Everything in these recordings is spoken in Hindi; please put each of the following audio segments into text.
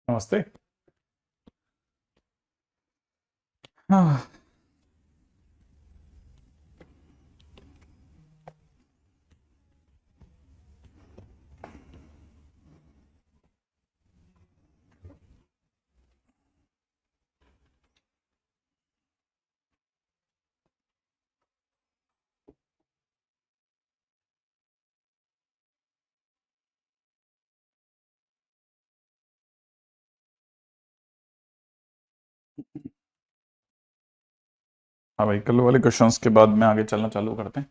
नमस्ते। हाँ। हाँ भाई, कल वाले क्वेश्चंस के बाद में आगे चलना चालू करते हैं।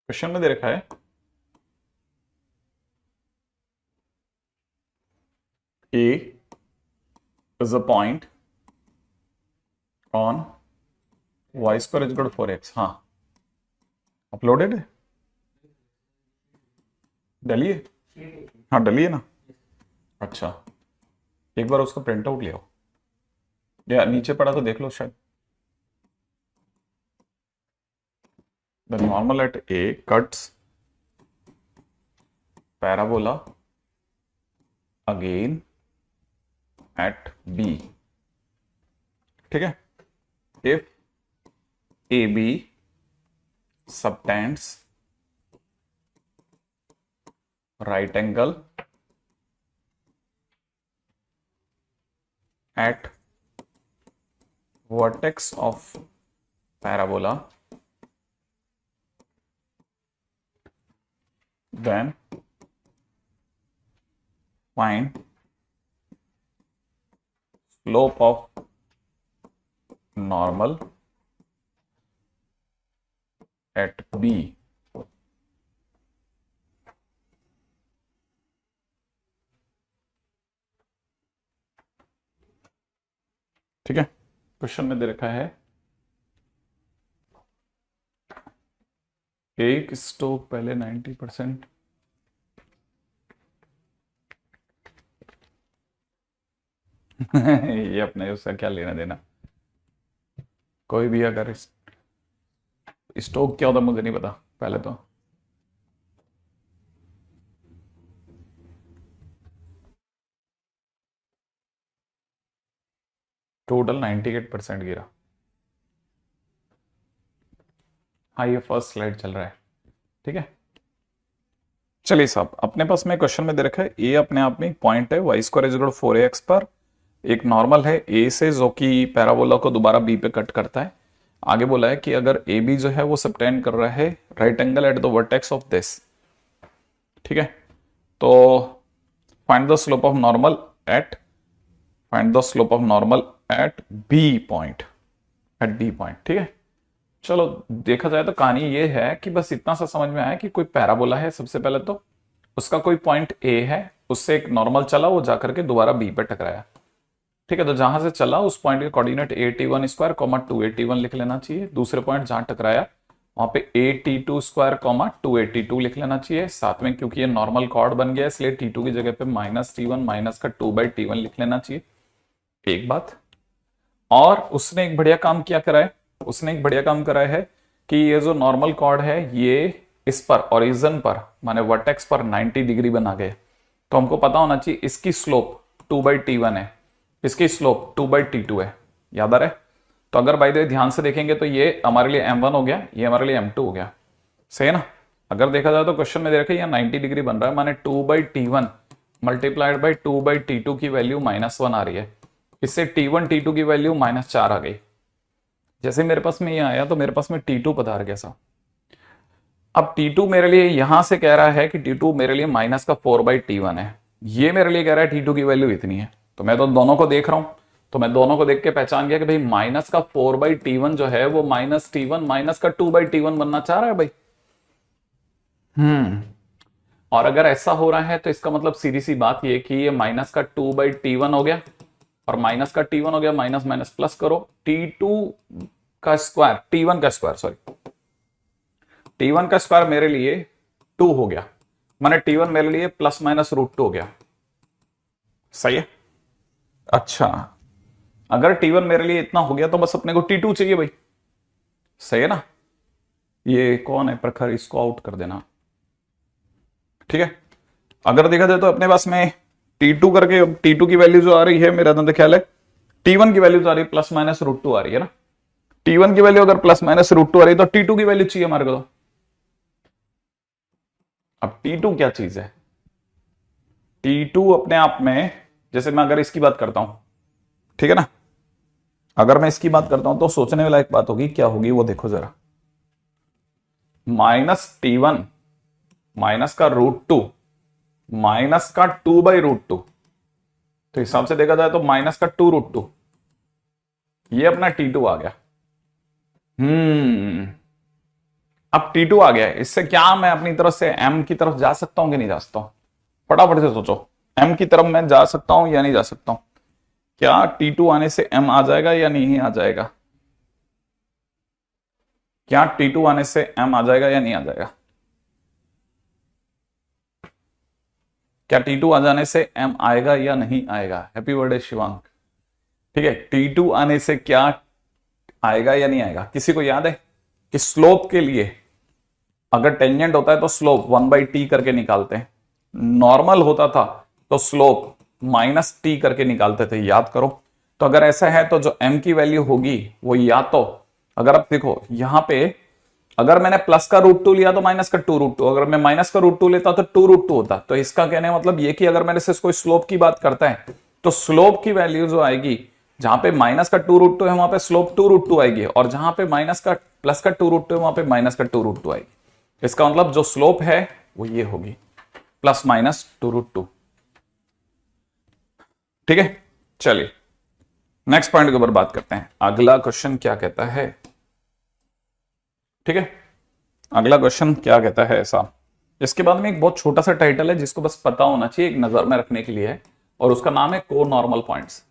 क्वेश्चन में दे रखा है A is a point on y square is equal to 4x। हाँ, अपलोडेड है। डली है। हाँ, डली है ना। अच्छा, एक बार उसका प्रिंट आउट ले आओ, या नीचे पड़ा तो देख लो शायद। The normal at A cuts parabola again at B. ठीक है। If A B subtends right angle at vertex of parabola, then find slope of normal at B। ठीक है। क्वेश्चन में दे रखा है एक स्टोव पहले 90%। ये अपने उसका क्या लेना देना। कोई भी अगर स्टोव क्या होता मुझे नहीं पता पहले तो। टोटल 98% गिरा। हाँ, ये फर्स्ट स्लाइड चल रहा है। ठीक है। चलिए साहब, अपने पास में क्वेश्चन में दे रखा है ए अपने आप में एक पॉइंट है Y square is equal to 4ax पर एक नॉर्मल है ए से जो कि पैराबोला को दोबारा बी पे कट करता है। आगे बोला है कि अगर ए बी जो है वो सबटेंड कर रहा है right angle at the vertex of this. ठीक है। तो find the slope of normal at find the slope of normal at B point. At B point. ठीक है। चलो, देखा जाए तो कहानी ये है कि बस इतना सा समझ में आया कि कोई पैराबोला है। सबसे पहले तो उसका कोई पॉइंट ए है, उससे एक नॉर्मल चला, वो जाकर के दोबारा बी पे टकराया। ठीक है। तो जहां से चला उस पॉइंट के कोऑर्डिनेट AT1 स्क्वायर 2AT1 लिख लेना चाहिए। दूसरे पॉइंट जहां टकराया वहां पे AT2 स्क्वायर 2AT2 लिख लेना चाहिए साथ में, क्योंकि ये नॉर्मल कॉर्ड बन गया इसलिए T2 की जगह पे -T1 माइनस का 2/T1 लिख लेना चाहिए। एक बात और उसने एक बढ़िया काम किया करा है। उसने एक बढ़िया काम करा है कि ये जो नॉर्मल कॉर्ड है ये इस पर ओरिजिन पर माने वर्टेक्स पर 90 डिग्री बना गए। तो हमको पता होना चाहिए इसकी स्लोप 2/T1 है, इसकी स्लोप 2/T2 है। याद आ रहा है। तो अगर बाय द वे ध्यान से देखेंगे तो ये हमारे लिए M1 हो गया, ये हमारे लिए M2 हो गया। सही है ना। अगर देखा जाए तो क्वेश्चन में दे रखा है 90 डिग्री बन रहा है, माने 2/T1 मल्टीप्लाइड बाई 2/T2 की वैल्यू -1 आ रही है। इससे T1 T2 की वैल्यू -4 आ गई। जैसे मेरे पास में ये आया तो मेरे पास में T2 पधार गया सा। अब T2 मेरे लिए यहां से कह रहा है कि T2 मेरे लिए माइनस का 4/T1 है। ये मेरे लिए कह रहा है T2 की वैल्यू इतनी है। तो मैं तो दोनों को देख रहा हूं, तो मैं दोनों को देख के पहचान गया कि भाई माइनस का 4/T1 जो है वो -T1 माइनस का 2/T1 बनना चाह रहा है भाई। हम्म। और अगर ऐसा हो रहा है तो इसका मतलब सीधी सी बात ये कि ये माइनस का 2/T1 हो गया और माइनस का T1 हो गया, माइनस माइनस प्लस करो T2 का स्क्वायर T1 का स्क्वायर सॉरी T1 का स्क्वायर मेरे लिए 2 हो गया, माने T1 मेरे लिए प्लस माइनस √2 हो गया। सही है। अच्छा, अगर T1 मेरे लिए इतना हो गया तो बस अपने को T2 चाहिए भाई। सही है ना। ये कौन है प्रखर, इसको आउट कर देना। ठीक है, अगर देखा जाए तो अपने पास में T2 करके, T2 की वैल्यू जो आ रही है मेरा तो ख्याल है T1 की वैल्यू तो आ रही है प्लस माइनस √2 आ रही है ना। T1 की वैल्यू अगर प्लस माइनस √2 आ रही है तो T2 की वैल्यू चाहिए हमारे को। तो अब T2 क्या चीज है? T2 अपने आप में, जैसे मैं अगर इसकी बात करता हूं, ठीक है ना, अगर मैं इसकी बात करता हूं तो सोचने वाला एक बात होगी, क्या होगी वो देखो जरा। -T1 माइनस का √2 माइनस का 2/√2, तो हिसाब से देखा जाए तो माइनस का 2√2, ये अपना T2 आ गया। अब T2 आ गया है, इससे क्या मैं अपनी तरफ से M की तरफ जा सकता हूं कि नहीं जा सकता हूं? फटाफट से सोचो, M की तरफ मैं जा सकता हूं या नहीं जा सकता हूं? क्या T2 आने से M आ जाएगा या नहीं आ जाएगा? क्या T2 आने से M आ जाएगा या नहीं आ जाएगा? क्या T2 आ जाने से M आएगा या नहीं आएगा? Happy birthday Shivank. ठीक है, T2 आने से क्या आएगा या नहीं आएगा? किसी को याद है कि स्लोप के लिए अगर टेंजेंट होता है तो स्लोप 1/t करके निकालते हैं, नॉर्मल होता था तो स्लोप -t करके निकालते थे, याद करो। तो अगर ऐसा है तो जो m की वैल्यू होगी वो या तो, अगर आप देखो यहां पे, अगर मैंने प्लस का √2 लिया तो माइनस का 2√2, अगर मैं माइनस का √2 लेता तो 2√2 होता। तो इसका कहने का मतलब ये कि अगर मेरे से कोई स्लोप की बात करता है तो स्लोप की वैल्यू जो आएगी, जहां पे माइनस का 2√2 है वहां पे स्लोप 2√2 आएगी, और जहां पे माइनस का प्लस का 2√2 है वहां पे माइनस का 2√2 आएगी। इसका मतलब जो स्लोप है वो ये होगी, प्लस माइनस 2√2। ठीक है, चलिए नेक्स्ट पॉइंट के ऊपर बात करते हैं। अगला क्वेश्चन क्या कहता है? ठीक है, अगला क्वेश्चन क्या कहता है ऐसा, इसके बाद में एक बहुत छोटा सा टाइटल है जिसको बस पता होना चाहिए, एक नजर में रखने के लिए है, और उसका नाम है को नॉर्मल पॉइंट्स।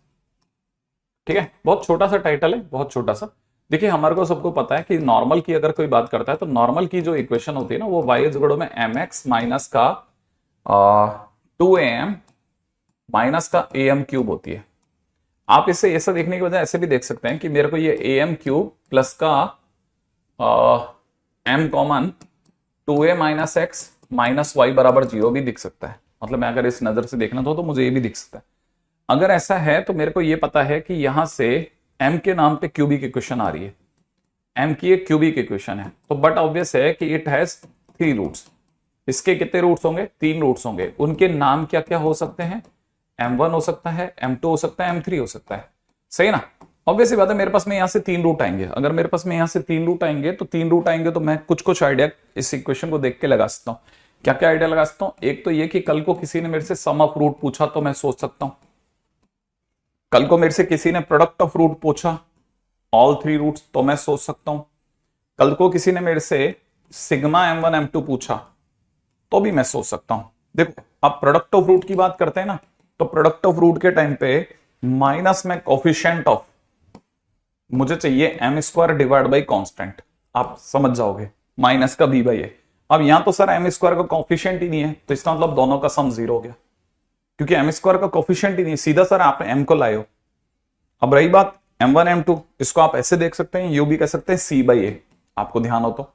ठीक है, बहुत छोटा सा टाइटल है, बहुत छोटा सा। देखिए हमारे को सबको पता है कि नॉर्मल की अगर कोई बात करता है तो नॉर्मल की जो इक्वेशन होती है ना, वो y जुगड़ों में mx माइनस का 2am माइनस का am क्यूब होती है। आप इसे ऐसा देखने की बजाय ऐसे भी देख सकते हैं कि मेरे को ये am क्यूब प्लस का m common 2a minus X minus Y बराबर 0 भी दिख सकता है। मतलब मैं अगर इस नजर से देखना तो मुझे ये भी दिख सकता है। अगर ऐसा है तो मेरे को ये पता है कि यहां से m के नाम पे क्यूबिक इक्वेशन आ रही है, m की एक क्यूबिक इक्वेशन है, तो बट ऑब्वियस है कि इट हैज 3 रूट्स। इसके कितने रूट्स होंगे? 3 रूट्स होंगे। उनके नाम क्या क्या हो सकते हैं? m1 हो सकता है, m2 हो सकता है, m3 हो सकता है। सही ना। ऑब्वियस बात है, मेरे पास में यहां से 3 रूट आएंगे। अगर मेरे पास में यहां से 3 रूट आएंगे तो 3 रूट आएंगे तो मैं कुछ कुछ आइडिया इस इक्वेशन को देख के लगा सकता हूं। क्या क्या आइडिया लगा सकता हूं? एक तो ये कि कल को किसी ने मेरे से सम ऑफ रूट पूछा तो मैं सोच सकता हूं, कल को मेरे से किसी ने प्रोडक्ट ऑफ रूट पूछा ऑल 3 रूट्स तो मैं सोच सकता हूं, कल को किसी ने मेरे से सिग्मा m1 m2 पूछा तो भी मैं सोच सकता हूं। देखो आप प्रोडक्ट ऑफ रूट की बात करते हैं ना, तो प्रोडक्ट ऑफ रूट के टाइम पे माइनस में कोफिशिएंट ऑफ मुझे चाहिए m² डिवाइड बाई कांस्टेंट, आप समझ जाओगे, माइनस का b बाई ए। अब यहां तो सर m² का कोफिशिएंट ही नहीं है, तो इसका मतलब दोनों का सम 0 हो गया, क्योंकि m² का कोफिशिएंट ही नहीं, सीधा सर आप m को लाए हो। अब रही बात m1 m2, इसको आप ऐसे देख सकते हैं, यू भी कह सकते हैं c बाई ए, आपको ध्यान हो तो।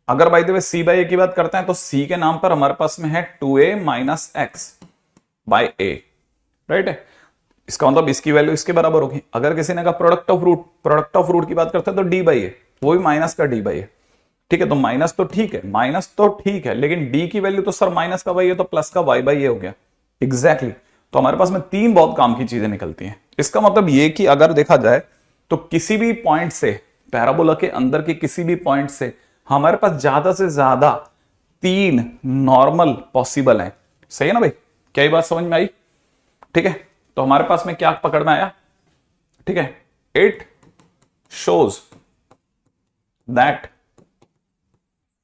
अगर by the way c by A की बात करते हैं तो c के नाम पर हमारे पास में है 2a minus x by A, right है। इसका मतलब इसकी वैल्यू इसके बराबर होगी। अगर किसी ने कहा प्रोडक्ट ऑफ रूट की बात करते हैं तो डी बाई ए, वो भी माइनस का डी बाई ए। ठीक है, तो माइनस तो ठीक है, माइनस तो ठीक है, लेकिन डी की वैल्यू तो सर माइनस का वाई है तो प्लस का वाई बाई ए हो गया। एग्जैक्टली तो हमारे पास में 3 बहुत काम की चीजें निकलती हैं। इसका मतलब ये कि अगर देखा जाए तो किसी भी पॉइंट से, पैराबोला के अंदर के किसी भी पॉइंट से हमारे पास ज्यादा से ज्यादा 3 नॉर्मल पॉसिबल है। सही है ना भाई, क्या ये बात समझ में आई? ठीक है, तो हमारे पास में क्या पकड़ में आया? ठीक है, it shows that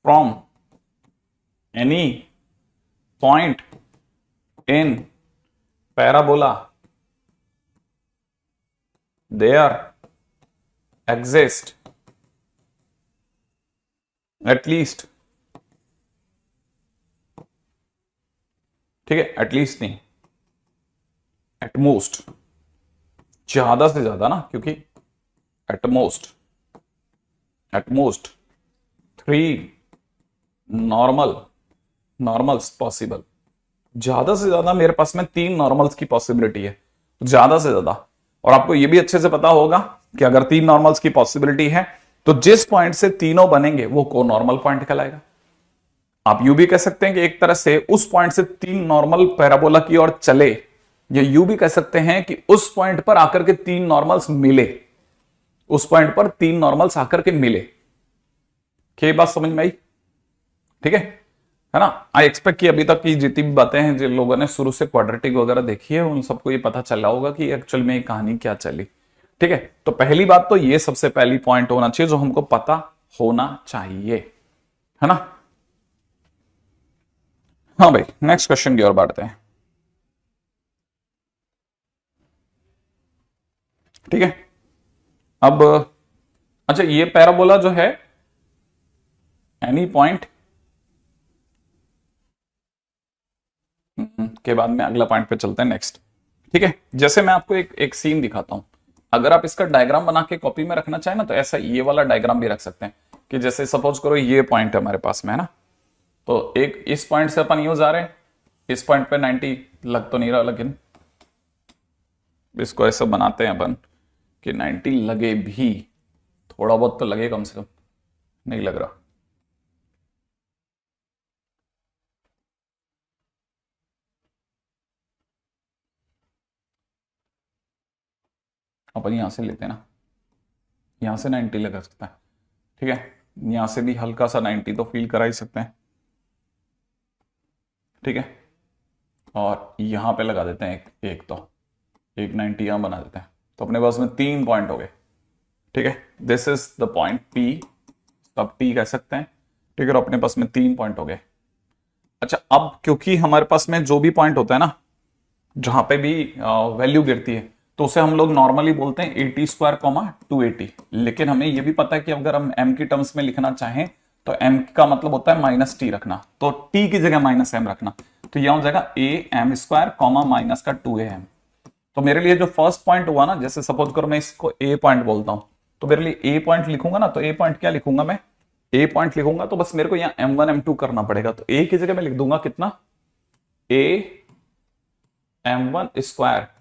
from any point in parabola there exist at least ठीक है, एटलीस्ट नहीं, एटमोस्ट, ज्यादा से ज्यादा ना, क्योंकि at most, at most 3 normal normals possible. ज्यादा से ज्यादा मेरे पास में 3 नॉर्मल्स की पॉसिबिलिटी है, ज्यादा से ज्यादा। और आपको यह भी अच्छे से पता होगा कि अगर 3 नॉर्मल्स की पॉसिबिलिटी है तो जिस पॉइंट से तीनों बनेंगे वो को नॉर्मल पॉइंट कहलाएगा। आप यूं भी कह सकते हैं कि एक तरह से उस पॉइंट से 3 नॉर्मल पैराबोला की ओर चले, या यूं भी कह सकते हैं कि उस पॉइंट पर आकर के 3 नॉर्मल्स मिले, उस पॉइंट पर 3 नॉर्मल्स आकर के मिले। क्या बात समझ में आई? ठीक है ना? आई एक्सपेक्ट कि अभी तक की जितनी भी बातें हैं, जिन लोगों ने शुरू से क्वाड्रेटिक वगैरह देखी है उन सबको ये पता चला होगा कि एक्चुअल में ये कहानी क्या चली। ठीक है, तो पहली बात तो ये सबसे पहली पॉइंट होना चाहिए जो हमको पता होना चाहिए, है ना? हाँ भाई, नेक्स्ट क्वेश्चन की ओर बढ़ते हैं। ठीक है, अब अच्छा, ये पैराबोला जो है एनी पॉइंट के बाद में अगला पॉइंट पे चलते हैं, नेक्स्ट। ठीक है, जैसे मैं आपको एक सीन दिखाता हूं, अगर आप इसका डायग्राम बना के कॉपी में रखना चाहें ना तो ऐसा ये वाला डायग्राम भी रख सकते हैं कि जैसे सपोज करो ये पॉइंट है हमारे पास में, है ना? तो एक इस पॉइंट से अपन यूं जा रहे हैं, इस पॉइंट पे 90 लग तो नहीं रहा, लेकिन इसको ऐसा बनाते हैं अपन कि 90 लगे भी, थोड़ा बहुत तो लगे कम से कम, नहीं लग रहा। अपन यहां से लेते हैं ना, यहां से 90 लगा सकता है। ठीक है, यहां से भी हल्का सा 90 तो फील करा ही सकते हैं। ठीक है, और यहां पे लगा देते हैं एक तो एक 90 यहां बना देते हैं, तो अपने पास में 3 पॉइंट हो गए। ठीक है, this is the point P, अब P कह सकते हैं। ठीक है, और अपने पास में 3 पॉइंट हो गए। अच्छा, अब क्योंकि हमारे पास में जो भी पॉइंट होता है ना, जहां पे भी वैल्यू गिरती है, तो उसे हम लोग नॉर्मली बोलते हैं 80 स्क्वायर कॉमा 280। लेकिन हमें यह भी पता है कि अगर हम m की टर्म्स में लिखना चाहें तो m का मतलब होता है माइनस टी रखना, तो t की जगह माइनस m रखना, तो यह हो जाएगा am स्क्वायर कॉमा माइनस का 2am। तो मेरे लिए जो फर्स्ट पॉइंट हुआ ना, जैसे सपोज करो मैं इसको a पॉइंट बोलता हूं, तो मेरे लिए a पॉइंट लिखूंगा ना, तो a पॉइंट क्या लिखूंगा मैं, a पॉइंट लिखूंगा तो बस मेरे को यहाँ m1 m2 करना पड़ेगा, तो a की जगह मैं लिख दूंगा कितना, a m1 square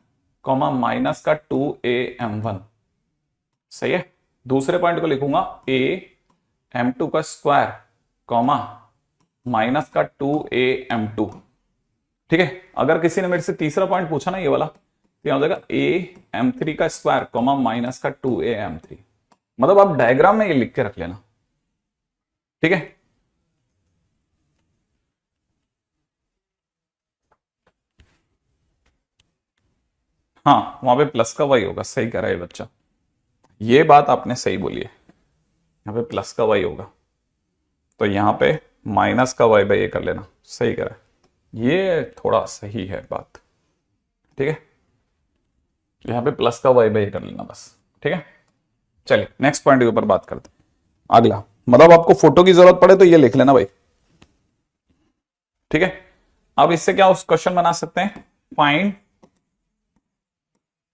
comma minus का 2am1। सही है, दूसरे पॉइंट को लिखूंगा a m2 का स्क्वायर कॉमा माइनस का 2am2। ठीक है, अगर किसी ने मेरे से तीसरा पॉइंट पूछा ना ये वाला, तो यहां हो जाएगा a m3 का स्क्वायर कॉमा माइनस का 2am3। मतलब आप डायग्राम में ये लिख के रख लेना। ठीक है, हाँ, वहां पे प्लस का वाई होगा, सही कह रहा है बच्चा, ये बात आपने सही बोली है, यहां पे प्लस का वाई होगा, तो यहां पे माइनस का वाई बाई ये कर लेना, सही कह रहा है, ये थोड़ा सही है बात। ठीक है, यहां पे प्लस का वाई बाई कर लेना बस। ठीक है, चलिए नेक्स्ट पॉइंट के ऊपर बात करते हैं। अगला, मतलब आपको फोटो की जरूरत पड़े तो ये लिख लेना भाई। ठीक है, अब इससे क्या उस क्वेश्चन बना सकते हैं, फाइंड,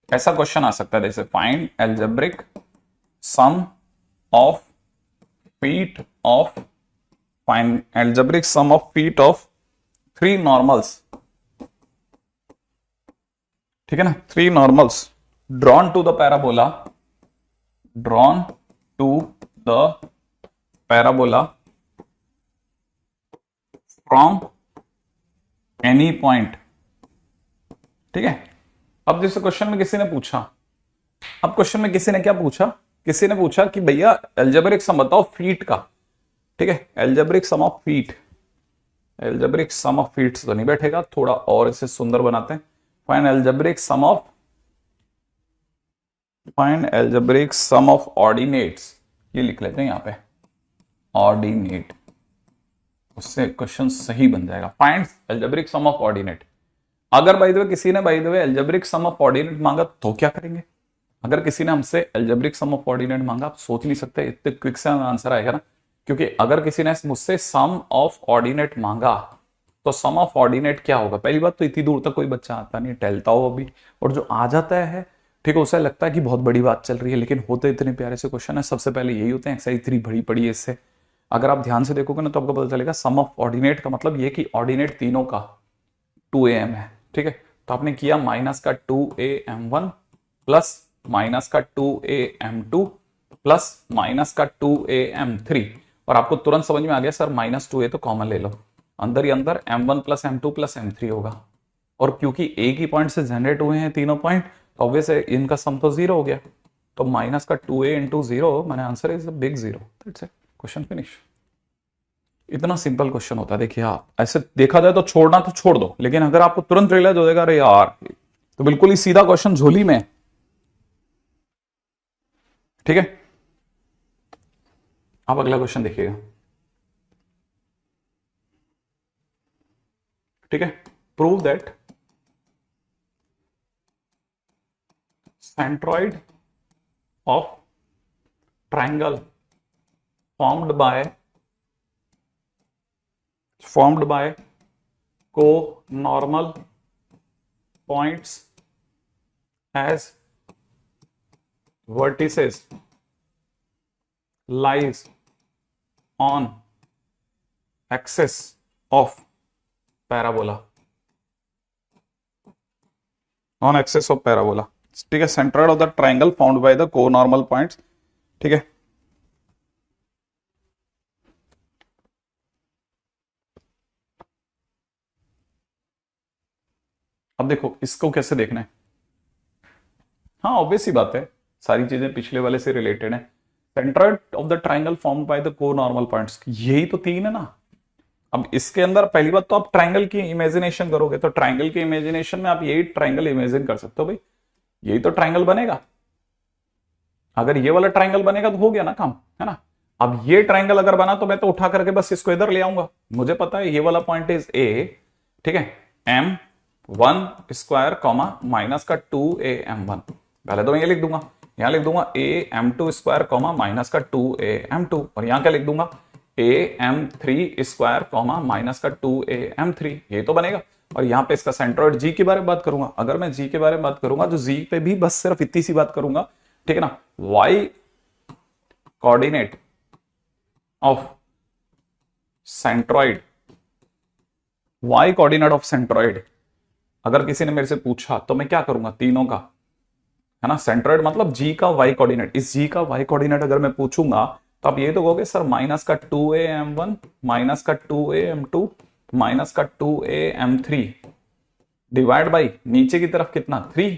ऐसा क्वेश्चन आ सकता है जैसे find algebraic sum of feet of, find algebraic sum of feet of 3 normals. ठीक है ना, 3 normals drawn to the parabola, drawn to the parabola from any point. ठीक है, अब जैसे क्वेश्चन में किसी ने पूछा, अब क्वेश्चन में किसी ने क्या पूछा, किसी ने पूछा कि भैया एल्जेब्रिक सम बताओ फीट का। ठीक है, algebraic sum of feet, algebraic sum of feets तो नहीं बैठेगा, थोड़ा और इसे सुंदर बनाते हैं, find algebraic sum of, find algebraic sum of ordinates, ये लिख लेते हैं यहां पे ऑर्डिनेट, उससे क्वेश्चन सही बन जाएगा। Find algebraic sum of ordinate. अगर बाय द वे किसी ने bye the way algebraic sum of ordinate मांगा तो क्या करेंगे, अगर किसी ने हमसे एल्जेब्रिक सम ऑफ ऑर्डिनेट मांगा, आप सोच नहीं सकते इतने क्विक से आंसर आएगा ना, क्योंकि अगर किसी ने मुझसे सम ऑफ ऑर्डिनेट मांगा तो सम ऑफ ऑर्डिनेट क्या होगा? पहली बात तो इतनी दूर तक कोई बच्चा आता नहीं, टहलता हो अभी, और जो आ जाता है ठीक है उसे लगता है कि बहुत बड़ी बात चल रही है, लेकिन होते इतने प्यारे से क्वेश्चन है। सबसे पहले यही होते हैं, एक्सरसाइज 3 बड़ी पड़ी है इससे। अगर आप ध्यान से देखोगे ना तो आपको पता चलेगा सम ऑफ ऑर्डिनेट का मतलब ये कि ऑर्डिनेट तीनों का 2am है, ठीक है। तो आपने किया माइनस का 2am1 प्लस माइनस का 2am2 प्लस माइनस का 2am3, और आपको तुरंत समझ में आ गया सर -2a तो कॉमन ले लो, अंदर ही अंदर m1 plus m2 plus m3 होगा। और क्योंकि एक ही पॉइंट से जनरेट हुए हैं तीनों पॉइंट, तो ऑब्वियस है इनका सम तो 0 हो गया। तो माइनस का 2a इंटू 0 मैंने answer is big 0। That's it, question finish. इतना सिंपल क्वेश्चन होता है। देखिए आप ऐसे देखा जाए तो छोड़ना तो छोड़ दो, लेकिन अगर आपको तुरंत रियलाइज हो जाएगा अरे यार तो बिल्कुल ही सीधा क्वेश्चन झोली में, ठीक है। आप अगला क्वेश्चन देखिएगा, ठीक है। Prove that centroid of triangle formed by co-normal points as vertices lies on axis of parabola, on axis of parabola, ठीक है। Centroid of the triangle found by the conormal points, ठीक है। अब देखो इसको कैसे देखना है। हाँ ऑब्वियस ही बात है, सारी चीजें पिछले वाले से रिलेटेड है। Centroid of the triangle formed by the को नॉर्मल पॉइंट्स, यही तो तीन है ना। अब इसके अंदर पहली बात तो आप ट्राइंगल की इमेजिनेशन करोगे, तो ट्राइंगल के इमेजिनेशन में आप यही ट्राइंगल इमेजिन कर सकते हो भाई, यही तो ट्राइंगल बनेगा। अगर ये वाला ट्राइंगल बनेगा तो हो गया ना काम, है ना। अब ये ट्राइंगल अगर बना तो मैं तो उठा करके बस इसको इधर ले आऊंगा, मुझे पता है ये वाला पॉइंट इज ए, ठीक है। m1 स्क्वायर कॉमा माइनस का 2am1, पहले तो मैं ये लिख दूंगा, यहां लिख दूंगा am2 स्क्वायर कॉमा माइनस का 2am2, और यहां क्या लिख दूंगा am3 स्क्वायर कॉमा माइनस का 2am3, ये तो बनेगा। और यहां पे इसका सेंट्रॉइड जी के बारे में बात करूंगा, अगर मैं जी के बारे में बात करूंगा तो जी पे भी बस सिर्फ इतनी सी बात करूंगा, ठीक है ना। y coordinate of centroid, y coordinate of centroid अगर किसी ने मेरे से पूछा तो मैं क्या करूंगा, तीनों का, है ना। सेंट्रॉइड मतलब जी का y कोऑर्डिनेट, इस जी का y कोऑर्डिनेट अगर मैं पूछूंगा तो आप ये तो कहोगे सर माइनस का 2am1 माइनस का 2am2 माइनस का 2am3 डिवाइड बाई नीचे की तरफ कितना 3,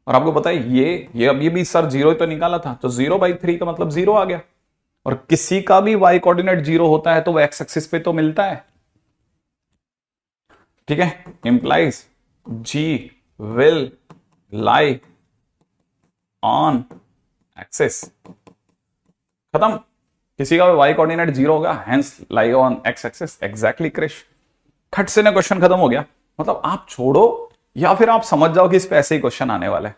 और आपको पता है ये अभी भी सर 0 तो निकाला था, तो 0/3 का मतलब 0 आ गया। और किसी का भी y कोऑर्डिनेट 0 होता है तो वो x एक्सिस पे तो मिलता है, ठीक है। Implies g will lie on axis, खत्म। किसी का y कोऑर्डिनेट 0 होगा, hence lie on x axis, exactly क्रिश, खट से ना क्वेश्चन खत्म हो गया। मतलब आप छोड़ो या फिर आप समझ जाओ कि इस पे ऐसे ही क्वेश्चन आने वाला है,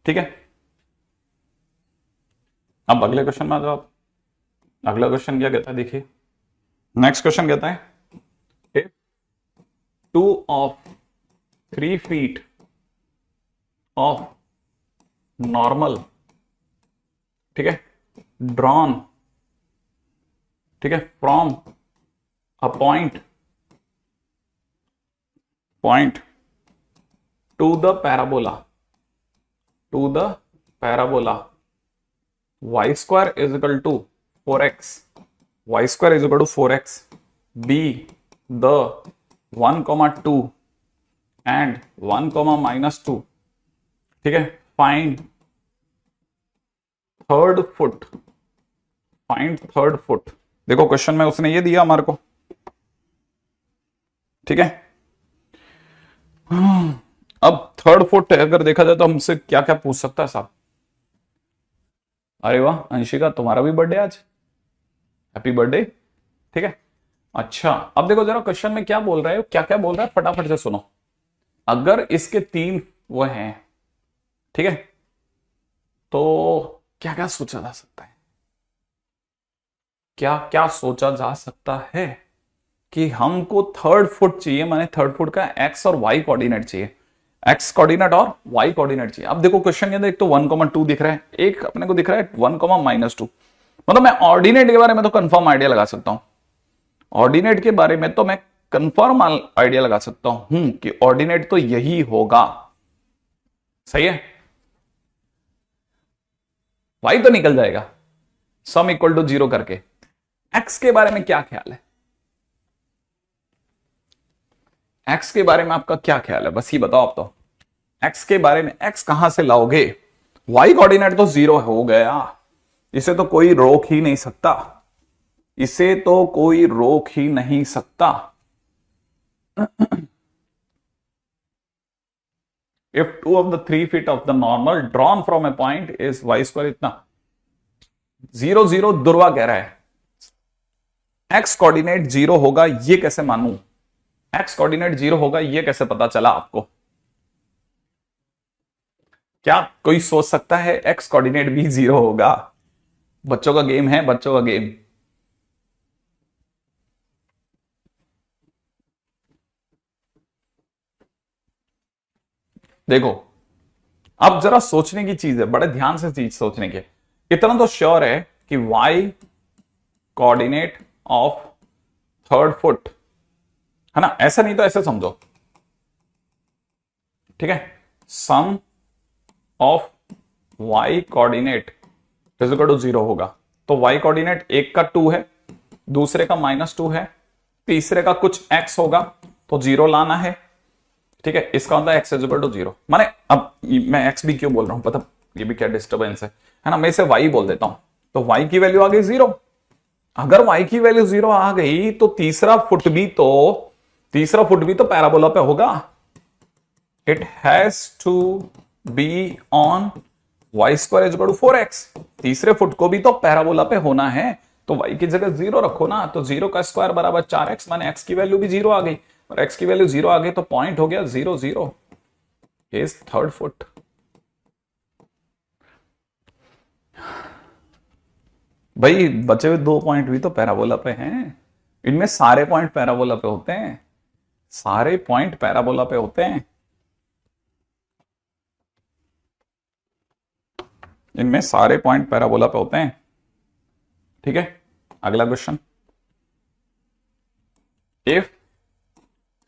ठीक है। अब अगले क्वेश्चन में आ जाओ आप। अगला क्वेश्चन क्या कहता है देखिए, नेक्स्ट क्वेश्चन कहता है if 2 of 3 feet of normal, ठीक है, ड्रॉन, ठीक है, from a point two the parabola y square is equal to 4x, y square is equal to 4x, be the 1,2 and 1,-2, ठीक है। फाइंड थर्ड फुट, देखो क्वेश्चन में उसने ये दिया हमारे को, ठीक है। अब थर्ड फुट अगर देखा जाए तो हमसे क्या क्या पूछ सकता है साहब। अरे वाह अंशिका तुम्हारा भी बर्थडे आज, हैप्पी बर्थडे, ठीक है। अच्छा अब देखो जरा क्वेश्चन में क्या बोल रहा है, क्या क्या बोल रहा है फटाफट से सुनो। अगर इसके 3 वो हैं, ठीक है, तो क्या क्या सोचा जा सकता है। क्या क्या सोचा जा सकता है कि हमको थर्ड फुट चाहिए, माने थर्ड फुट का एक्स और वाई कोऑर्डिनेट चाहिए, एक्स कोऑर्डिनेट और वाई कोऑर्डिनेट चाहिए। अब देखो क्वेश्चन के अंदर एक तो 1,2 दिख रहा है, एक अपने को दिख रहा है 1,-2। मतलब मैं ऑर्डिनेट के बारे में तो कंफर्म आइडिया लगा सकता हूं, ऑर्डिनेट के बारे में तो मैं कंफर्म आइडिया लगा सकता हूं कि ऑर्डिनेट तो यही होगा। सही है, वाई तो निकल जाएगा सम इक्वल टू 0 करके। एक्स के बारे में क्या ख्याल है, एक्स के बारे में आपका क्या ख्याल है, बस ये बताओ आप तो। एक्स के बारे में, एक्स कहां से लाओगे, वाई कोऑर्डिनेट तो 0 हो गया, इसे तो कोई रोक ही नहीं सकता, इसे तो कोई रोक ही नहीं सकता। If 2 of the 3 feet of the normal drawn from a point is y square इतना 0 0, दुर्वा कह रहा है x कोऑर्डिनेट 0 होगा, ये कैसे मानूं, x कोऑर्डिनेट 0 होगा ये कैसे पता चला आपको? क्या कोई सोच सकता है x कोऑर्डिनेट भी 0 होगा? बच्चों का गेम है, बच्चों का गेम। देखो अब जरा सोचने की चीज है, बड़े ध्यान से चीज सोचने के। इतना तो श्योर है कि y coordinate of third foot है ना, ऐसा नहीं तो ऐसे समझो, ठीक है, sum of y coordinate is equal to 0 होगा। तो y कोऑर्डिनेट एक का 2 है, दूसरे का -2 है, तीसरे का कुछ x होगा, तो 0 लाना है, ठीक है। इसका मतलब x इज इक्वल टू 0, माने अब मैं x भी क्यों बोल रहा हूं पता, ये भी क्या डिस्टर्बेंस है ना, मैं इसे y बोल देता हूं, तो y की वैल्यू आ गई 0। अगर y की वैल्यू 0 आ गई तो तीसरा फुट भी तो पैराबोला पे होगा। It has to be on y square is equal to 4x, तीसरे फुट को भी तो पैराबोला पे होना है, तो y की जगह 0 रखो ना, तो 0 का स्क्वायर बराबर 4x, माने x की वैल्यू भी 0 आ गई, और x की वैल्यू 0 आ गई तो पॉइंट हो गया 0 0 इज थर्ड फुट। भाई बचे हुए 2 पॉइंट भी तो पैराबोला पे हैं, इनमें सारे पॉइंट पैराबोला पे होते हैं, सारे पॉइंट पैराबोला पे होते हैं, इनमें सारे पॉइंट पैराबोला पे होते हैं, ठीक है। अगला क्वेश्चन, इफ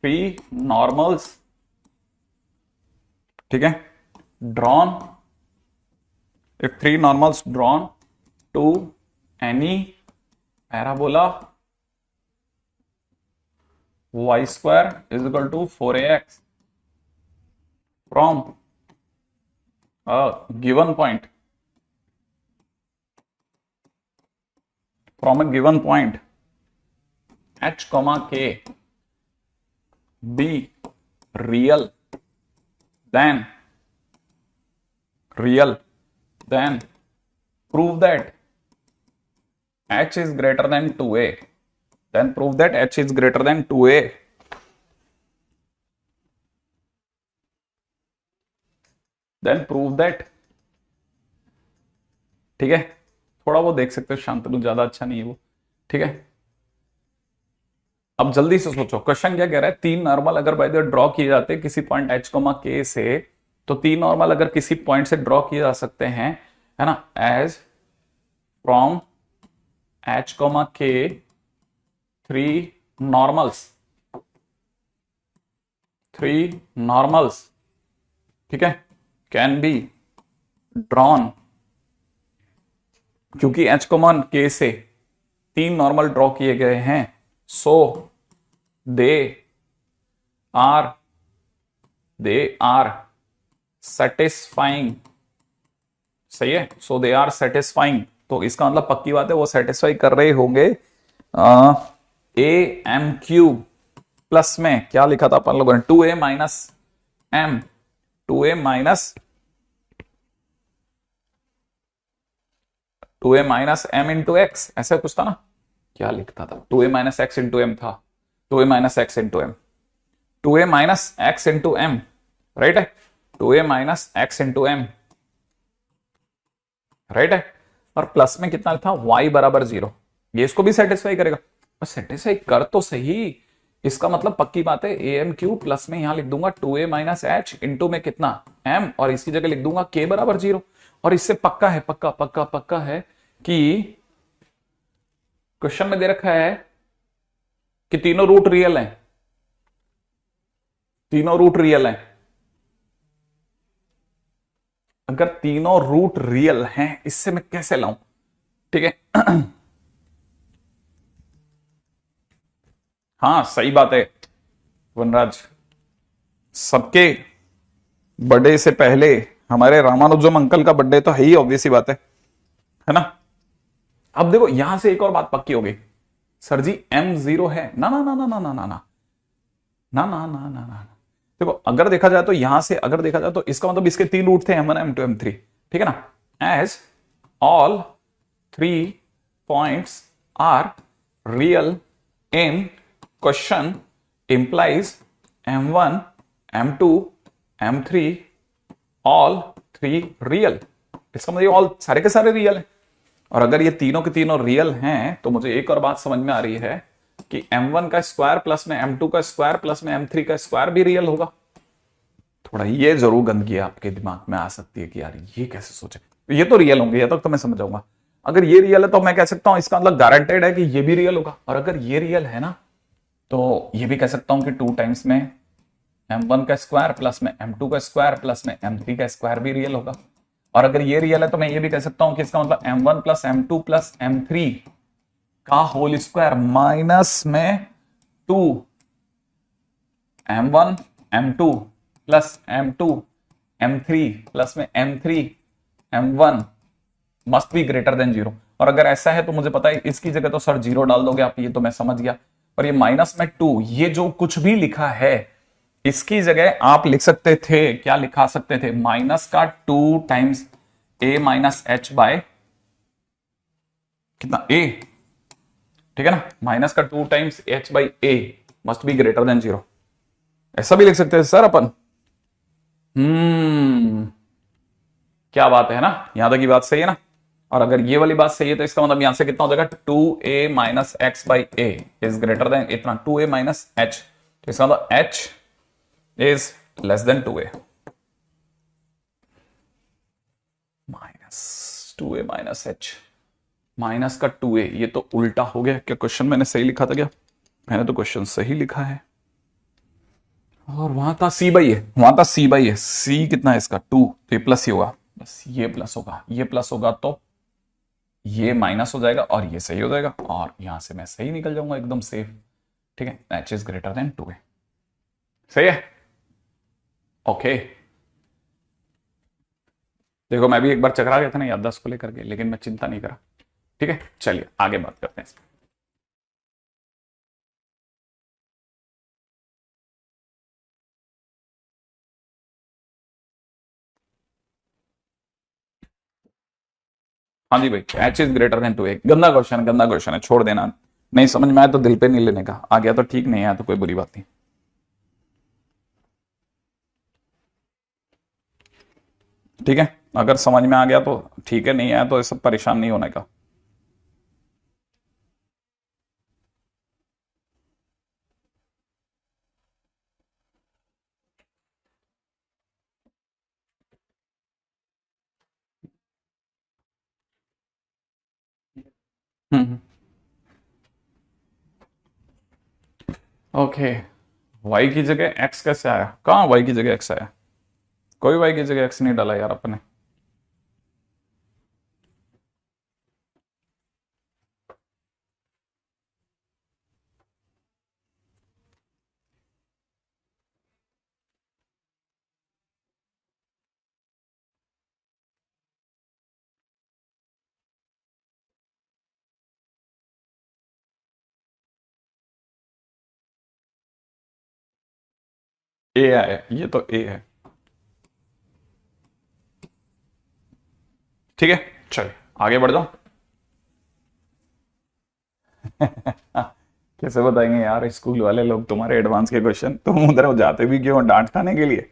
3 नॉर्मल्स, ठीक है, drawn, if 3 normals drawn to any parabola y square is equal to 4ax from a given point, h comma k be real then prove that h is greater than 2a, then prove that h is greater than 2a, then prove that, ठीक है। थोड़ा वो देख सकते हो, शांतनु, ज्यादा अच्छा नहीं है वो, ठीक है। अब जल्दी से सोचो क्वेश्चन क्या कह रहा है, 3 नॉर्मल अगर बाय द ड्रॉ किए जाते हैं किसी पॉइंट h, k से, तो 3 नॉर्मल अगर किसी पॉइंट से ड्रॉ किए जा सकते हैं, है ना, as from h, k 3 normals, ठीक है, कैन बी ड्रॉन, क्योंकि h, k से 3 नॉर्मल ड्रॉ किए गए हैं, सो दे आर सेटिस्फाइंग, सही है, सो दे आर सेटिस्फाइंग, तो इसका मतलब पक्की बात है वो सेटिस्फाई कर रहे होंगे ए एम क्यूब प्लस में क्या लिखा था अपन लोगों ने, 2a minus m into x, ऐसा कुछ था ना, क्या लिखता था, 2a minus X into M था, 2a minus X into M, 2a minus X into M, right है, 2a minus X into M, right है, और प्लस में कितना था, y बराबर 0, ये इसको भी सेटिस्फाई करेगा, और सेटिस्फाई कर तो सही। इसका मतलब पक्की बात है ए एम क्यू प्लस में यहां लिख दूंगा 2a माइनस एच इंटू में कितना m, और इसकी जगह लिख दूंगा k बराबर 0। और इससे पक्का है, पक्का पक्का पक्का है कि क्वेश्चन में दे रखा है कि तीनों रूट रियल हैं, तीनों रूट रियल हैं। अगर तीनों रूट रियल हैं, इससे मैं कैसे लाऊं? ठीक है। हाँ सही बात है वनराज, सबके बर्थडे से पहले हमारे रामानुजम अंकल का बर्थडे तो है ही, ऑब्वियस सी बात है ना। अब देखो यहां से एक और बात पक्की हो गई, सर जी m0 है ना ना ना ना ना ना ना ना ना ना ना ना ना। देखो अगर देखा जाए तो यहां से अगर देखा जाए तो इसका मतलब इसके तीन रूट थे m1 m2 m3, ठीक है ना। As all three points are real in question implies m1 m2 m3 all three real. इसका मतलब ऑल सारे के सारे रियल है। और अगर ये तीनों के तीनों रियल हैं तो मुझे एक और बात समझ में आ रही है कि m1 का स्क्वायर प्लस में m2 का स्क्वायर प्लस में m3 का स्क्वायर भी रियल होगा। थोड़ा ये जरूर गंदगी आपके दिमाग में आ सकती है कि यार ये कैसे सोचे, ये तो रियल होंगे, ये तक तो मैं समझ जाऊंगा। अगर ये रियल है तो मैं कह सकता हूं इसका मतलब गारंटेड है कि ये भी रियल होगा। और अगर ये रियल है ना तो ये भी कह सकता हूं कि 2 टाइम्स में m1 का स्क्वायर प्लस में m2 का स्क्वायर प्लस में m3 का स्क्वायर भी रियल होगा। और अगर ये रियल है तो मैं ये भी कह सकता हूं कि इसका मतलब m1 plus m2 plus m3 का होल स्क्वायर माइनस में 2 m1 m2 plus m2 m3 plus में m3 m1 must be greater than 0। और अगर ऐसा है तो मुझे पता है इसकी जगह तो सर 0 डाल दोगे आप, ये तो मैं समझ गया। और ये माइनस में 2, ये जो कुछ भी लिखा है इसकी जगह आप लिख सकते थे, क्या लिखा सकते थे, माइनस का 2 times a minus H by कितना a, ठीक है ना। माइनस का 2 times h by a must be greater than 0, ऐसा भी लिख सकते हैं सर अपन। क्या बात है ना, यहां तक की बात सही है ना। और अगर ये वाली बात सही है तो इसका मतलब यहां से कितना हो जाएगा 2a minus x by A is greater than इतना 2a माइनस एच, तो इसका मतलब h is less than 2a minus 2a minus H minus का 2a, ये तो उल्टा हो गया। क्या क्वेश्चन मैंने सही लिखा था क्या? मैंने तो क्वेश्चन सही लिखा है। और वहां था c बाई है, वहां था c बाई है, c कितना है इसका 2, तो ये प्लस ही होगा, बस ये प्लस होगा, ये प्लस होगा तो ये माइनस हो जाएगा और ये सही हो जाएगा, और यहां से मैं सही निकल जाऊंगा एकदम सेफ। ठीक है, h is greater than 2a, सही है। ओके देखो मैं भी एक बार चकरा गया था ना याददाश्त को लेकर के, लेकिन मैं चिंता नहीं करा। ठीक है चलिए आगे बात करते हैं। हाँ जी भाई, H is greater than 2a, गंदा क्वेश्चन, गंदा क्वेश्चन है, छोड़ देना। नहीं समझ में आया तो दिल पे नहीं लेने का, आ गया तो ठीक, नहीं आया तो कोई बुरी बात नहीं। ठीक है, अगर समझ में आ गया तो ठीक है, नहीं आया तो सब परेशान नहीं होने का। ओके, y की जगह x कैसे आया? कहाँ y की जगह x आया? कोई y की जगह x नहीं डाला यार अपने। a आया, ये तो a है। ठीक है चल आगे बढ़ जाओ। कैसे बताएंगे यार स्कूल वाले लोग तुम्हारे एडवांस के क्वेश्चन, तुम उधर जाते भी क्यों डांट खाने के लिए?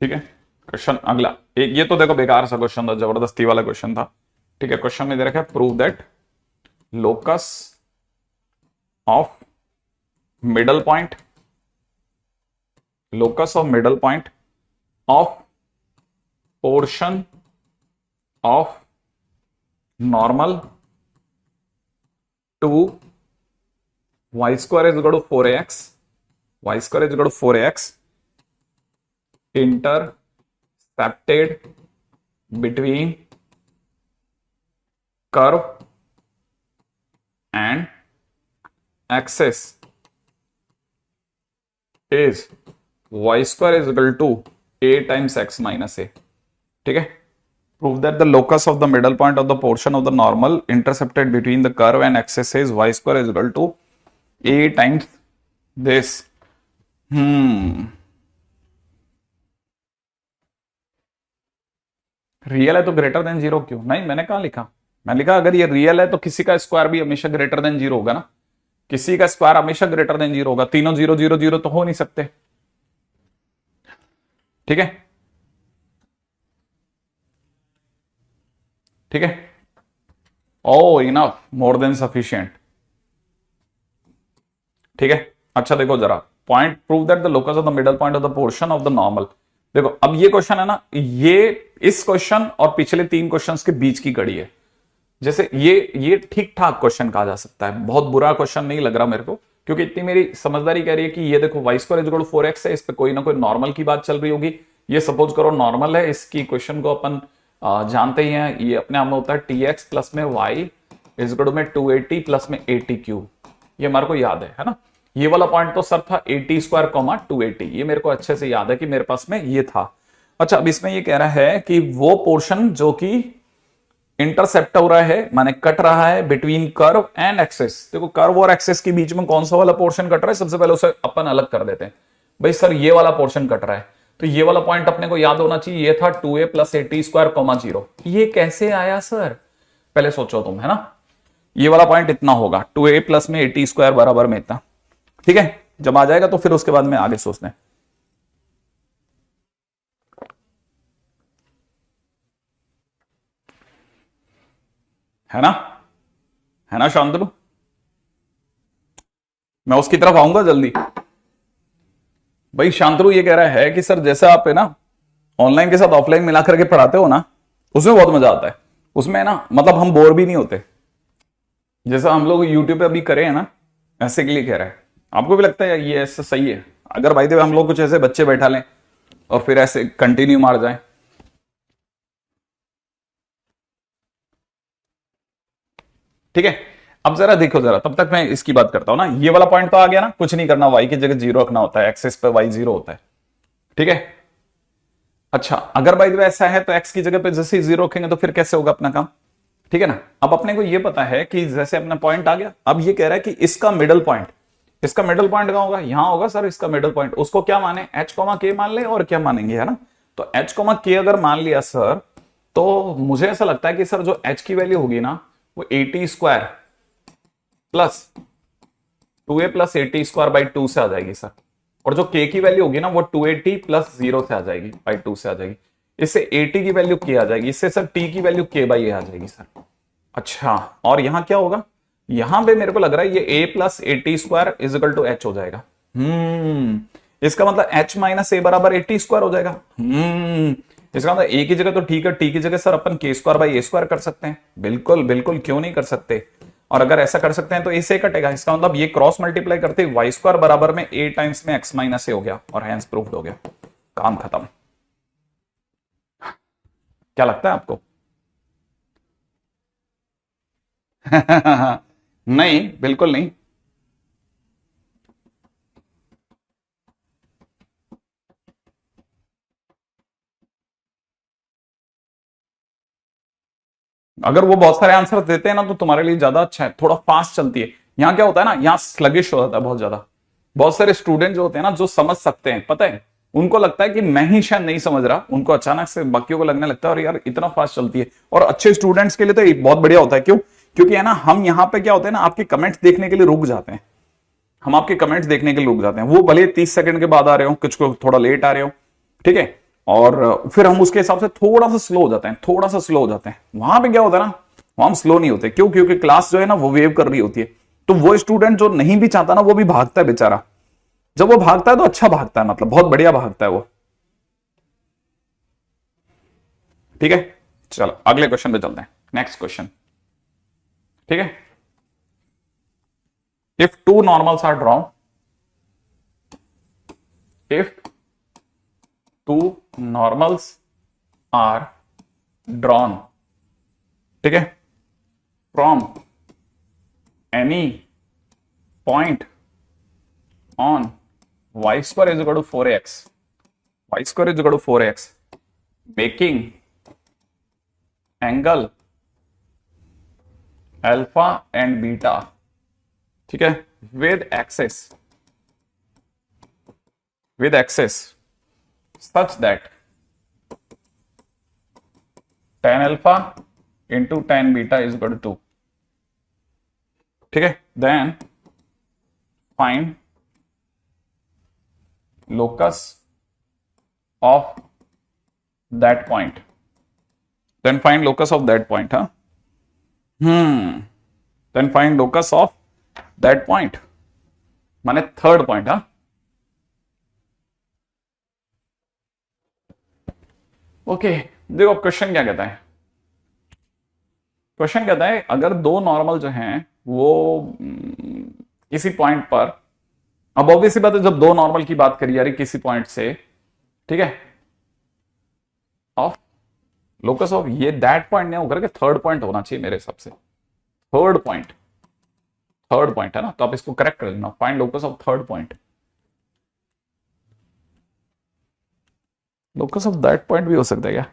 ठीक है, क्वेश्चन अगला एक, ये तो देखो बेकार सा क्वेश्चन था, जबरदस्ती वाला क्वेश्चन था। ठीक है, क्वेश्चन में दे रखा है prove that locus of middle point, locus of middle point of portion of normal to Y square is equal to 4ax, Y square is equal to 4ax intercepted between curve and axis is y square is equal to a times x minus a। ठीक है, prove that the locus of the middle point of the portion of the normal intercepted between the curve and axis is y square is equal to a times this। Real है तो ग्रेटर देन जीरो क्यों? नहीं, मैंने कहा लिखा, मैं लिखा अगर ये रियल है तो किसी का स्क्वायर भी हमेशा ग्रेटर देन जीरो होगा ना, किसी का स्क्वायर हमेशा ग्रेटर देन जीरो होगा, तीनों जीरो जीरो जीरो तो हो नहीं सकते। ठीक है, ठीक है, ओ इनफ, मोर देन सफिशिएंट। ठीक है, अच्छा देखो जरा, point prove that the locus of the middle point of the portion of the normal. देखो अब ये क्वेश्चन है ना, ये इस क्वेश्चन और पिछले 3 क्वेश्चंस के बीच की कड़ी है। जैसे ये ठीक ठाक क्वेश्चन कहा जा सकता है, बहुत बुरा क्वेश्चन नहीं लग रहा मेरे को, क्योंकि इतनी मेरी समझदारी कह रही है कि ये देखो Y square is equal to 4x है, इस पे कोई ना कोई नॉर्मल की बात चल रही होगी। ये सपोज करो नॉर्मल है, इसकी क्वेश्चन को अपन जानते ही हैं, ये अपने आप में होता है tx प्लस में y इज इक्वल टू में 280 प्लस में 80 क्यूब, ये हमारे को याद है ना। ये वाला पॉइंट तो सर था 80 स्क्वायर कॉमा 280, ये मेरे को अच्छे से याद है कि मेरे पास में ये था। अच्छा, अब इसमें ये कह रहा है कि वो पोर्शन जो कि इंटरसेप्ट हो रहा है, माने कट रहा है बिटवीन कर्व एंड एक्सेस। देखो कर्व और एक्सेस के बीच में कौन सा वाला पोर्शन कट रहा है, सबसे पहले उसे अपन अलग कर देते हैं। भाई सर ये वाला पोर्शन कट रहा है, तो ये वाला पॉइंट अपने को याद होना चाहिए, ये था 2a प्लस 80 स्क्वायर कॉमा 0। ये कैसे आया सर, पहले सोचो तुम, है ना। ये वाला पॉइंट इतना होगा, 2a प्लस में 80 स्क्वायर बराबर में इतना। ठीक है, जब आ जाएगा तो फिर उसके बाद में आगे सोचते हैं। है ना, है ना शांतनु, मैं उसकी तरफ आऊंगा जल्दी। भाई शांतनु ये कह रहा है कि सर जैसे आप है ना ऑनलाइन के साथ ऑफलाइन मिला करके पढ़ाते हो ना, उसमें बहुत मजा आता है, उसमें ना मतलब हम बोर भी नहीं होते। जैसा हम लोग यूट्यूब पे अभी करे हैं ना, ऐसे के लिए कह रहा है। आपको भी लगता है ये ऐसा सही है? अगर भाई देव हम लोग कुछ ऐसे बच्चे बैठा लें और फिर ऐसे कंटिन्यू मार जाए। ठीक है, अब जरा देखो जरा, तब तक मैं इसकी बात करता हूं ना। ये वाला पॉइंट तो आ गया ना, कुछ नहीं करना, वाई की जगह 0 रखना होता है, एक्सेस पे वाई 0 होता है। ठीक है, अच्छा अगर भाई ऐसा है तो एक्स की जगह पे जैसे 0 रखेंगे तो फिर कैसे होगा अपना काम। ठीक है ना, अब अपने को ये पता है कि जैसे अपना पॉइंट आ गया, अब ये कह रहा है कि इसका मिडल पॉइंट, इसका मिडल पॉइंट कहां होगा, यहां होगा सर इसका मिडल पॉइंट। उसको क्या माने, एच कॉमा के मान ले, और क्या मानेंगे, है ना। तो एच कॉमा के अगर मान लिया सर, तो मुझे ऐसा लगता है कि सर जो एच की वैल्यू होगी ना वो 80 square plus 2a plus 80 square by 2 से आ जाएगी सर, और जो k की वैल्यू होगी ना वो 280 प्लस 0 से आ जाएगी, बाई 2 से आ जाएगी। इससे 80 की वैल्यू k आ जाएगी, इससे सर t की वैल्यू k बाई a आ जाएगी सर। अच्छा, और यहां क्या होगा, यहां पे मेरे को लग रहा है ये a plus 80 square is equal to h हो जाएगा। इसका मतलब h माइनस a बराबर 80 स्क्वायर हो जाएगा। इसका मतलब a की जगह तो ठीक है, t की जगह sir upon k square by a square कर सकते हैं। बिल्कुल बिल्कुल, क्यों नहीं कर सकते। और अगर ऐसा कर सकते हैं तो a से कटेगा, इसका मतलब ये क्रॉस मल्टीप्लाई करते वाई स्क्वायर बराबर में a टाइम्स में x माइनस a हो गया, और हैंस प्रूव्ड हो गया, काम खत्म। क्या लगता है आपको? नहीं, बिल्कुल नहीं। अगर वो बहुत सारे आंसर देते हैं ना तो तुम्हारे लिए ज्यादा अच्छा है, थोड़ा फास्ट चलती है। यहाँ क्या होता है ना, यहाँ स्लगिश हो जाता है बहुत ज्यादा। बहुत सारे स्टूडेंट जो होते हैं ना, जो समझ सकते हैं, पता है उनको लगता है कि मैं ही शायद नहीं समझ रहा, उनको अचानक से बाकियों को लगने लगता है और यार इतना फास्ट चलती है। और अच्छे स्टूडेंट्स के लिए तो ये बहुत बढ़िया होता है। क्यों? क्योंकि है ना, हम यहाँ पे क्या होते हैं ना, आपके कमेंट्स देखने के लिए रुक जाते हैं। हम आपके कमेंट्स देखने के लिए रुक जाते हैं, वो भले 30 सेकंड के बाद आ रहे हो, कुछ को थोड़ा लेट आ रहे हो। ठीक है, और फिर हम उसके हिसाब से थोड़ा सा स्लो हो जाते हैं, थोड़ा सा स्लो हो जाते हैं। वहां पे क्या होता है ना, वहां हम स्लो नहीं होते। क्यों? क्योंकि क्लास जो है ना वो वेव कर रही होती है। तो वो स्टूडेंट जो नहीं भी चाहता ना, वो भी भागता है बेचारा। जब वो भागता है तो अच्छा भागता है, मतलब बहुत बढ़िया भागता है वो। ठीक है, चलो अगले क्वेश्चन पे चलते हैं। नेक्स्ट क्वेश्चन, ठीक है। If two normals are drawn, if two normals are drawn, ठीक है, from any point on y square is equal to 4x, y square is equal to 4x, making angle alpha and beta, ठीक है, with axes such that tan alpha into tan beta is equal to 2, ठीक है। Then find locus of that point, then find locus of that point, huh? Then find locus of that point, माने थर्ड पॉइंट, हाँ। ओके, देखो क्वेश्चन क्या कहता है। क्वेश्चन कहता है अगर दो नॉर्मल जो हैं वो किसी पॉइंट पर, अब ऑब्वियसली बात है जब दो नॉर्मल की बात करी जा रही किसी पॉइंट से, ठीक है, ऑफ लोकस ऑफ, ये दैट पॉइंट नहीं होकर के थर्ड पॉइंट होना चाहिए मेरे हिसाब से। थर्ड पॉइंट, थर्ड पॉइंट है ना, तो आप इसको करेक्ट कर लेना। Find locus of third point, locus of that point भी हो सकता है क्या?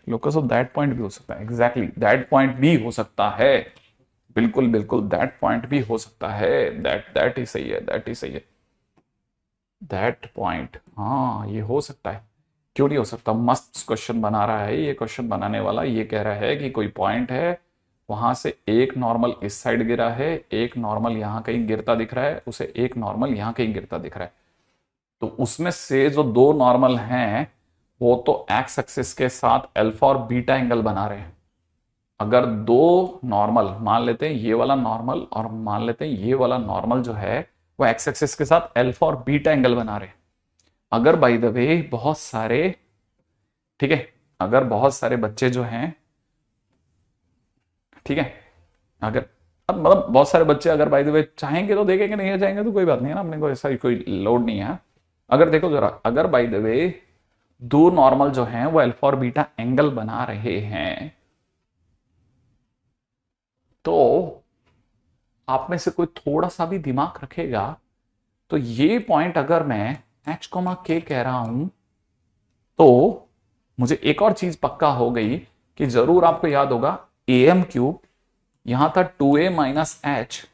लोकस ऑफ दैट पॉइंट भी हो सकता है, एग्जैक्टली दैट पॉइंट भी हो सकता है, बिल्कुल बिल्कुल दैट पॉइंट भी हो सकता है। दैट ही सही है, दैट ही सही है, दैट पॉइंट, हाँ ये हो सकता है, क्यों नहीं हो सकता। मस्त क्वेश्चन बना रहा है ये क्वेश्चन बनाने वाला, ये कह रहा है कि कोई पॉइंट है, वहां से एक नॉर्मल इस साइड गिरा है, एक नॉर्मल यहां कहीं गिरता दिख रहा है, उसे एक नॉर्मल यहां कहीं गिरता दिख रहा है। तो उसमें से जो दो नॉर्मल हैं वो तो एक्स एक्सिस के साथ अल्फा और बीटा एंगल बना रहे हैं। अगर दो नॉर्मल, मान लेते हैं ये वाला नॉर्मल और मान लेते हैं ये वाला नॉर्मल जो है वो एक्स एक्सिस के साथ अल्फा और बीटा एंगल बना रहे हैं। अगर बाय द वे बहुत सारे, ठीक है, अगर बहुत सारे बच्चे जो हैं, ठीक है, अगर अब मतलब बहुत सारे बच्चे अगर बाय द वे चाहेंगे तो देखेंगे, नहीं चाहेंगे तो कोई बात नहीं है ना, अपने को ऐसा कोई लोड नहीं है। अगर देखो जरा, अगर बाय द वे दो नॉर्मल जो हैं वो अल्फा और बीटा एंगल बना रहे हैं, तो आप में से कोई थोड़ा सा भी दिमाग रखेगा तो ये पॉइंट अगर मैं h, k कह रहा हूं तो मुझे एक और चीज पक्का हो गई कि जरूर आपको याद होगा am क्यूब, यहां था 2a minus h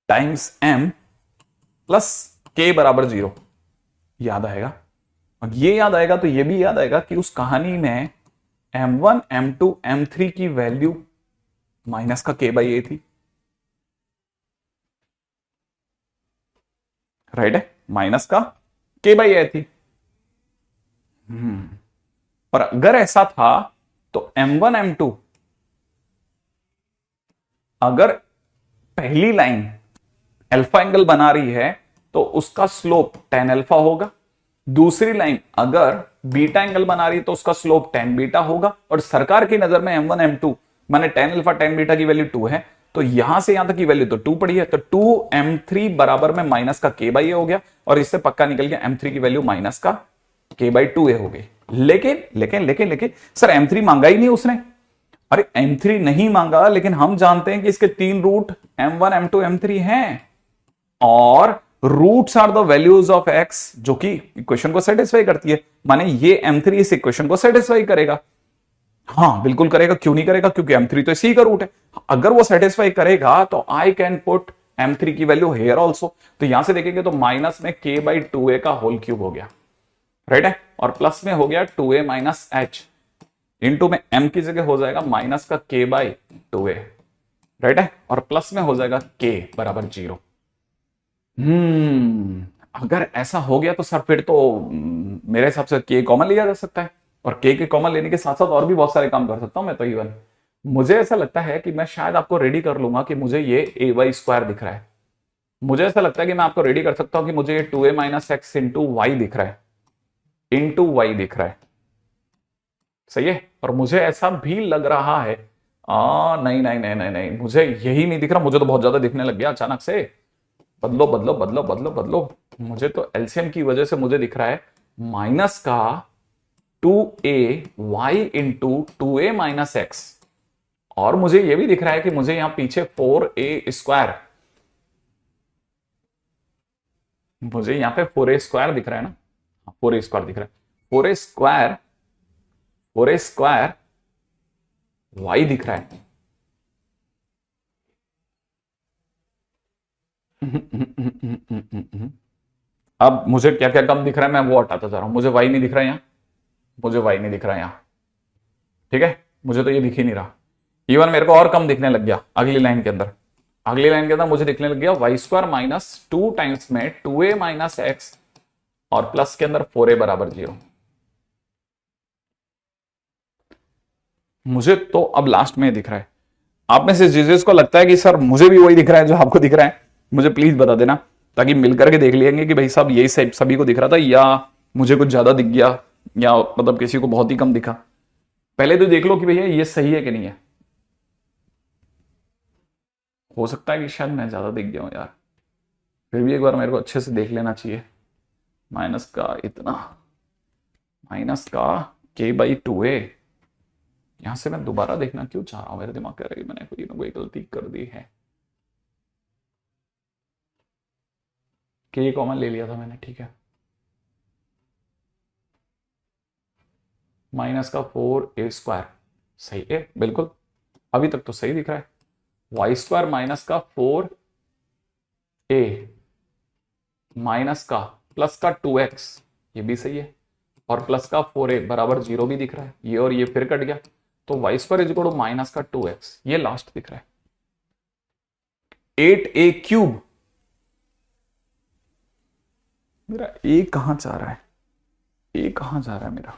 times m plus k बराबर 0, याद आएगा। अब ये याद आएगा तो ये भी याद आएगा कि उस कहानी में m1 m2 m3 की वैल्यू माइनस का k बाई ए थी, राइट है, माइनस का k बाई ए थी। और अगर ऐसा था तो m1 m2, अगर पहली लाइन अल्फा एंगल बना रही है तो उसका स्लोप tan अल्फा होगा, दूसरी लाइन अगर बीटा एंगल बना रही है तो उसका स्लोप tan बीटा होगा। और सरकार की नजर में m1 m2 माने tan अल्फा tan बीटा की वैल्यू 2 है, तो यहां से यहां तक की वैल्यू तो 2 पड़ी है, तो 2m3 बराबर में माइनस का k बाई ए हो गया, और इससे पक्का निकल गया m3 की वैल्यू माइनस का k बाई 2a हो गई। लेकिन लेकिन लेकिन लेकिन सर m3 मांगा ही नहीं उसने। अरे m3 नहीं मांगा, लेकिन हम जानते हैं कि इसके तीन रूट m1 m2 m3 हैं, और roots are the values of x, जो कि इक्वेशन को सेटिस्फाई करती है। माने ये m3 इस इक्वेशन को सेटिस्फाई करेगा। हाँ बिल्कुल करेगा, क्यों नहीं करेगा, क्योंकि m3 तो इसी का रूट है। अगर वो सेटिस्फाई करेगा तो आई कैन पुट m3 की वैल्यू हेयर ऑल्सो। तो यहां से देखेंगे तो माइनस में k बाई 2a का होल क्यूब हो गया, राइट है, और प्लस में हो गया 2a माइनस h, इंटू में m की जगह हो जाएगा माइनस का k बाई 2a, राइट है, और प्लस में हो जाएगा k बराबर 0। अगर ऐसा हो गया तो सर फिर तो मेरे हिसाब से के कॉमन लिया जा सकता है, और के कॉमन लेने के साथ साथ और भी बहुत सारे काम कर सकता हूं मैं तो। इवन मुझे ऐसा लगता है कि मैं शायद आपको रेडी कर लूंगा कि मुझे ये ए वाई स्क्वायर दिख रहा है। मुझे ऐसा लगता है कि मैं आपको रेडी कर सकता हूं कि मुझे ये 2a minus X into Y दिख रहा है, इंटू वाई दिख रहा है। सही है। और मुझे ऐसा भी लग रहा है, नहीं नहीं नहीं नहीं नहीं, मुझे यही नहीं दिख रहा, मुझे तो बहुत ज्यादा दिखने लग गया अचानक से। बदलो बदलो बदलो बदलो बदलो। मुझे तो एलसीएम की वजह से मुझे दिख रहा है माइनस का 2a y into 2a minus x. और मुझे यह भी दिख रहा है कि मुझे यहां पीछे 4a स्क्वायर, मुझे यहां पे 4a स्क्वायर दिख रहा है ना, 4a स्क्वायर दिख रहा है। 4a square, 4a square y दिख रहा है। अब मुझे क्या क्या कम दिख रहा है मैं वो हटाता जा रहा हूं। मुझे y नहीं दिख रहा है यहां, मुझे y नहीं दिख रहा है यहां। ठीक है, मुझे तो ये दिख ही नहीं रहा। इवन मेरे को और कम दिखने लग गया अगली लाइन के अंदर। अगली लाइन के अंदर मुझे दिखने लग गया वाई स्क्वायर माइनस 2 टाइम्स में 2a माइनस एक्स और प्लस के अंदर 4a बराबर 0। मुझे तो अब लास्ट में दिख रहा है। आप में से जिस को लगता है कि सर मुझे भी वही दिख रहा है जो आपको दिख रहा है, मुझे प्लीज बता देना, ताकि मिलकर के देख लेंगे कि भाई साहब यही सभी को दिख रहा था, या मुझे कुछ ज्यादा दिख गया, या मतलब किसी को बहुत ही कम दिखा। पहले तो देख लो कि भैया ये सही है कि नहीं है। हो सकता है कि शायद मैं ज्यादा दिख गया हूं यार, फिर भी एक बार मेरे को अच्छे से देख लेना चाहिए। माइनस का इतना, माइनस का k/2a, यहां से मैं दोबारा देखना क्यों चाह रहा हूं, मेरे दिमाग कह रहा है कि मैंने कोई ना कोई गलती कर दी है। के कॉमन ले लिया था मैंने, ठीक है। माइनस का 4a स्क्वायर सही है बिल्कुल, अभी तक तो सही दिख रहा है। वाई स्क्वायर माइनस का 4a माइनस का प्लस का 2x, ये भी सही है। और प्लस का 4a बराबर 0 भी दिख रहा है, ये और ये फिर कट गया, तो Y square is equal to minus का 2x, ये लास्ट दिख रहा है। 8a क्यूब, मेरा a कहां जा रहा है, a कहां जा रहा है मेरा।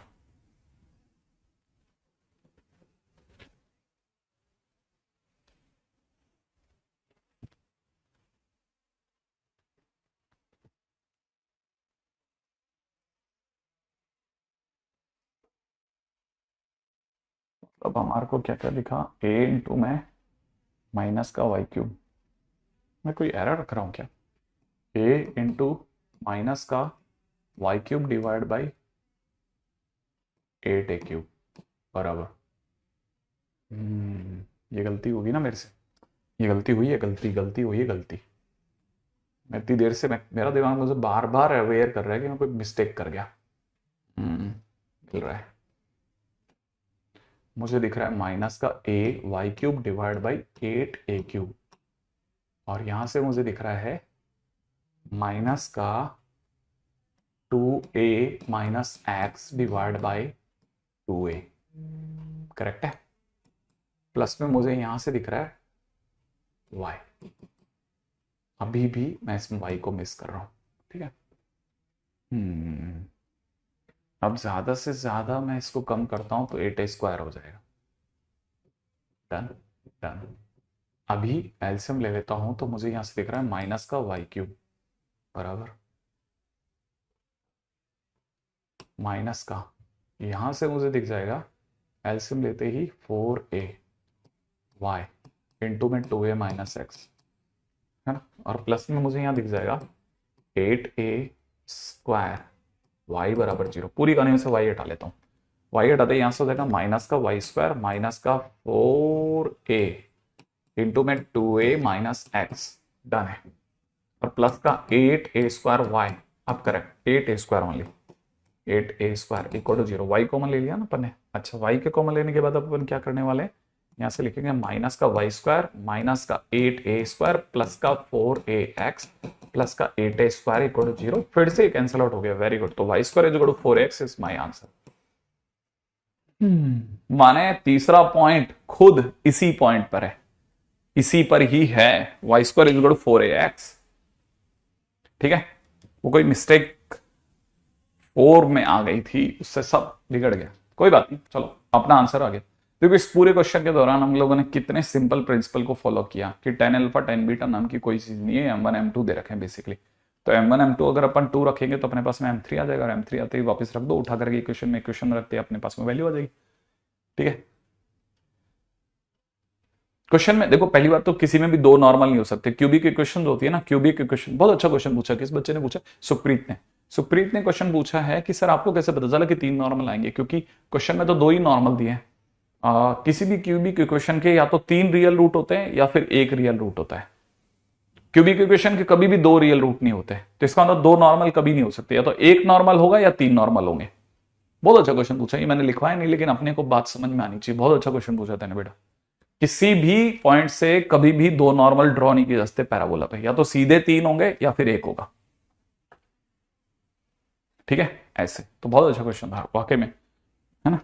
अब हमारे को क्या क्या दिखा, a इंटू में माइनस का वाई क्यूब, मैं कोई एरर रख रहा हूं क्या। a इंटू माइनस का Y cube divide by 8a cube बराबर, ये गलती होगी ना मेरे से, ये गलती हुई है, गलती हुई है, गलती। मैं इतनी देर से मेरा दिमाग मुझे बार बार अवेयर कर रहा है कि मैं कोई मिस्टेक कर गया। मिल रहा है, मुझे दिख रहा है माइनस का a Y cube divide by 8a cube, और यहां से मुझे दिख रहा है माइनस का 2a minus x divide by 2a, correct है। प्लस में मुझे यहां से दिख रहा है y, अभी भी मैं इसमें y को मिस कर रहा हूं, ठीक है। अब ज्यादा से ज्यादा मैं इसको कम करता हूं तो 8a स्क्वायर हो जाएगा। Done done. अभी एलसीएम ले लेता हूं तो मुझे यहां से दिख रहा है माइनस का वाई क्यूब बराबर माइनस का, यहां से मुझे दिख जाएगा एलसीएम लेते ही 4a y इंटू में 2a माइनस एक्स, है ना। और प्लस में मुझे यहां दिख जाएगा 8a स्क्वायर y बराबर 0। पूरी कहानी में से y हटा लेता हूँ, y हटाते यहां से हो जाएगा माइनस का वाई स्क्वायर माइनस का 4a इंटू में 2a माइनस एक्स, डन है। और प्लस का 8a स्क्वायर वाई, अब correct 8a square only, 8a square equal to 0। Y common ले लिया ना अपन ने। अच्छा, वाई के कॉमन लेने के बाद अपन क्या करने वाले हैं, यहां से लिखेंगे माइनस का वाई स्क्वायर माइनस का 8a स्क्वायर प्लस का 4ax प्लस का 8a स्क्वायर इक्वल टू 0। फिर से कैंसिल आउट हो गया, वेरी गुड। तो Y square is equal to 4x is my answer. माने तीसरा पॉइंट खुद इसी पॉइंट पर है, इसी पर ही है, Y square is equal to 4ax, ठीक है। वो कोई मिस्टेक 4 में आ गई थी, उससे सब बिगड़ गया। कोई बात नहीं, चलो अपना आंसर आ गया। देखो इस पूरे क्वेश्चन के दौरान हम लोगों ने कितने सिंपल प्रिंसिपल को फॉलो किया कि tan अल्फा tan बीटा नाम की कोई चीज नहीं है, m1 m2 दे रखे हैं बेसिकली। तो m1 m2 अगर अपन 2 रखेंगे तो अपने पास में m3 आ जाएगा, और m3 आते ही वापस रख दो, उठा करके इक्वेशन में इक्वेशन रखते हैं, अपने पास में वैल्यू आ जाएगी। ठीक है, क्वेश्चन में देखो पहली बात तो किसी में भी दो नॉर्मल नहीं हो सकते। क्यूबिक इक्वेशन होती है ना, क्यूबिक इक्वेशन, बहुत अच्छा क्वेश्चन पूछा। किस बच्चे ने पूछा? सुप्रीत ने क्वेश्चन पूछा है कि सर आपको कैसे पता चला कि 3 नॉर्मल आएंगे, क्योंकि क्वेश्चन में तो 2 ही नॉर्मल दिए हैं। किसी भी क्यूबिक इक्वेशन के या तो 3 रियल रूट होते हैं या फिर 1 रियल रूट होता है। क्यूबिक इक्वेशन के कभी भी 2 रियल रूट नहीं होते, तो इसका मतलब 2 नॉर्मल कभी नहीं हो सकते, या तो 1 नॉर्मल होगा या 3 नॉर्मल होंगे। बहुत अच्छा क्वेश्चन पूछा, ये मैंने लिखवाया नहीं, लेकिन अपने को बात समझ में आनी चाहिए। बहुत अच्छा क्वेश्चन पूछा था बेटा। किसी भी पॉइंट से कभी भी 2 नॉर्मल ड्रॉ नहीं किए जा सकते पैराबोला पे, या तो सीधे 3 होंगे या फिर 1 होगा। ठीक है, ऐसे तो बहुत अच्छा क्वेश्चन था वाकई में, है ना।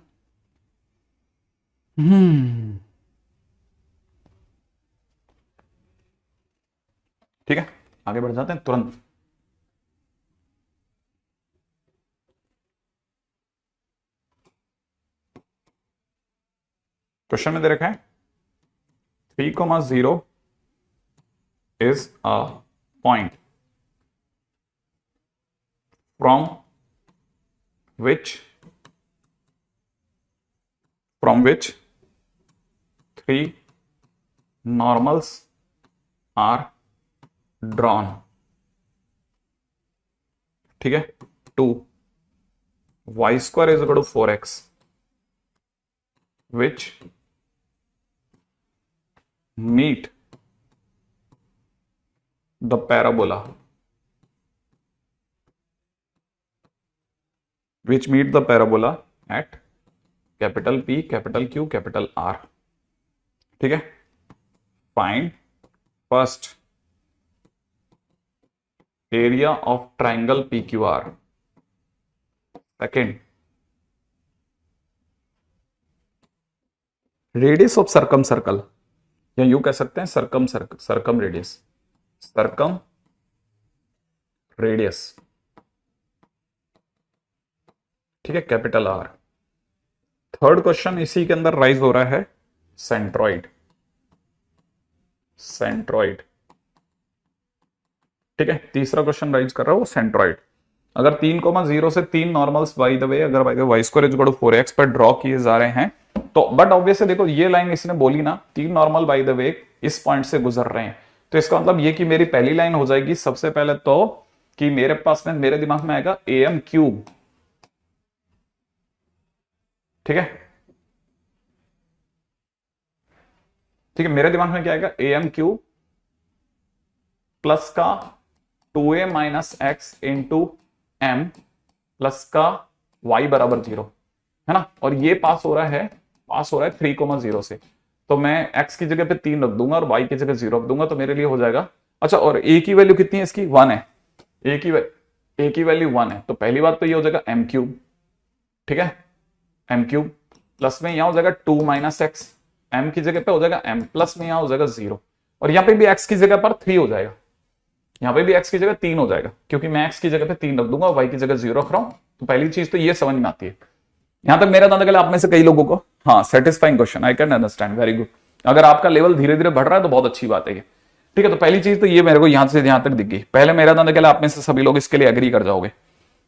ठीक है, आगे बढ़ जाते हैं तुरंत। क्वेश्चन में दे रखा है 3,0 is a point from which 3 normals are drawn। ठीक है, 2 y square is equal to 4x which meet the parabola at capital P, capital Q, capital R। ठीक है, find first area of triangle PQR, second radius of circum circle, या यूं कह सकते हैं सर्कम रेडियस। ठीक है, कैपिटल R। थर्ड क्वेश्चन इसी के अंदर राइज हो रहा है, सेंट्रॉइड। ठीक है, तीसरा क्वेश्चन राइज कर रहा हूं सेंट्रॉइड। अगर 3,0 से 3 नॉर्मल्स बाय द वे अगर y square is equal to 4x पर ड्रॉ किए जा रहे हैं, तो बट ऑब्वियसली देखो ये लाइन इसने बोली ना, 3 नॉर्मल बाय द वे इस पॉइंट से गुजर रहे हैं, तो इसका मतलब ये कि मेरी पहली लाइन हो जाएगी सबसे पहले तो कि मेरे पास में मेरे दिमाग में आएगा AM क्यूब। ठीक है, मेरे दिमाग में क्या आएगा? AM क्यूब प्लस का 2a minus X into M plus का y बराबर 0, है ना। और ये पास हो रहा है 3,0 से, तो मैं x की जगह पे 3 रख दूंगा और y की जगह 0 रख दूंगा, तो मेरे लिए हो जाएगा। अच्छा, और a की वैल्यू कितनी है इसकी? 1 है। a की वैल्यू 1 है, तो पहली बात तो ये हो जाएगा m क्यूब। ठीक है, m क्यूब प्लस में यहां हो जाएगा 2 माइनस एक्स, m की जगह पे हो जाएगा m, प्लस में यहां हो जाएगा 0, और यहां पे भी x की जगह पर 3 हो जाएगा, यहां पे भी x की जगह 3 हो जाएगा, क्योंकि मैं x की जगह पे 3 रख दूंगा और y की जगह 0 रख रहा हूं। तो पहली चीज तो ये समझ में आती है। यहां तक मेरा दादा आप में से कई लोगों को हाँ satisfying question, I can understand, very good. अगर आपका लेवल धीरे धीरे बढ़ रहा है तो बहुत अच्छी बात है ये। ठीक है, तो पहली चीज तो ये मेरे को यहां से यहां तक दिख गई। पहले मेरा दादा आप में से सभी लोग इसके लिए एग्री कर जाओगे।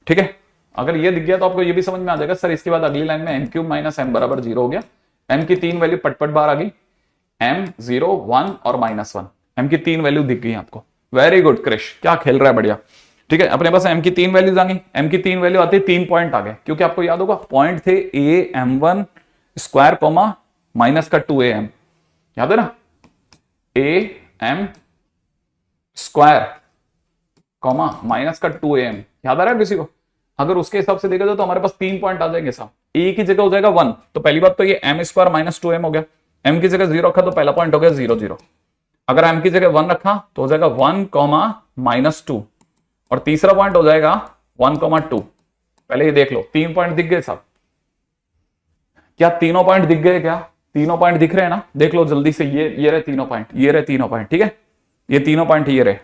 ठीक है, अगर ये दिख गया तो आपको ये भी समझ में आ जाएगा सर इसके बाद अगली लाइन में m क्यूब माइनस m बराबर 0 हो गया। m की 3 वैल्यू पटपट बाहर आ गई, m 0 1 और -1, m की 3 वैल्यू दिख गई आपको। वेरी गुड क्रिश, क्या खेल रहा है, बढ़िया। ठीक है, अपने पास m की 3 वैल्यूज आ गई। m की 3 वैल्यू आती 3 पॉइंट आ गए, क्योंकि आपको याद होगा पॉइंट थे a m1 square comma minus का 2am, याद है ना, a m square comma minus का 2am, याद आ रहा है किसी को? अगर उसके हिसाब से देखा जाए तो हमारे पास 3 पॉइंट आ जाएंगे साहब। a की जगह हो जाएगा 1, तो पहली बात तो ये m स्क्वायर माइनस 2m हो गया। m की जगह 0 रखा तो पहला पॉइंट हो गया 0 0। अगर m की जगह 1 रखा तो हो जाएगा 1 कॉमा माइनस 2, और तीसरा पॉइंट हो जाएगा 1 कॉमा 2। पहले ये देख लो 3 पॉइंट दिख गए साहब, क्या तीनों पॉइंट दिख गए? क्या तीनों पॉइंट दिख रहे हैं ना? देख लो जल्दी से, ये रहे तीनों पॉइंट, ये रहे तीनों पॉइंट। ठीक है, ये तीनों पॉइंट ये रहे,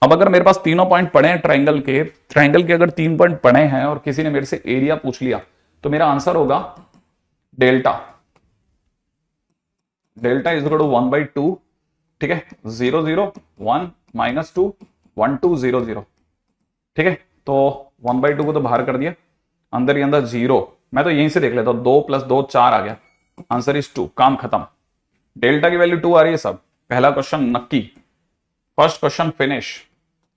अब अगर मेरे पास तीनों पॉइंट पड़े हैं ट्राइंगल के अगर 3 पॉइंट पड़े हैं और किसी ने मेरे से एरिया पूछ लिया, तो मेरा आंसर होगा delta. Delta is equal to 1/2, ठीक है, 0 0 1 -2 1 2 0 0, ठीक है। तो 1/2 को तो बाहर कर दिया, अंदर ही अंदर 0, मैं तो यहीं से देख लेता हूं, 2 + 2 4 आ गया, आंसर इज 2, काम खत्म। डेल्टा की वैल्यू 2 आ रही है सब, पहला क्वेश्चन नक्की, फर्स्ट क्वेश्चन फिनिश,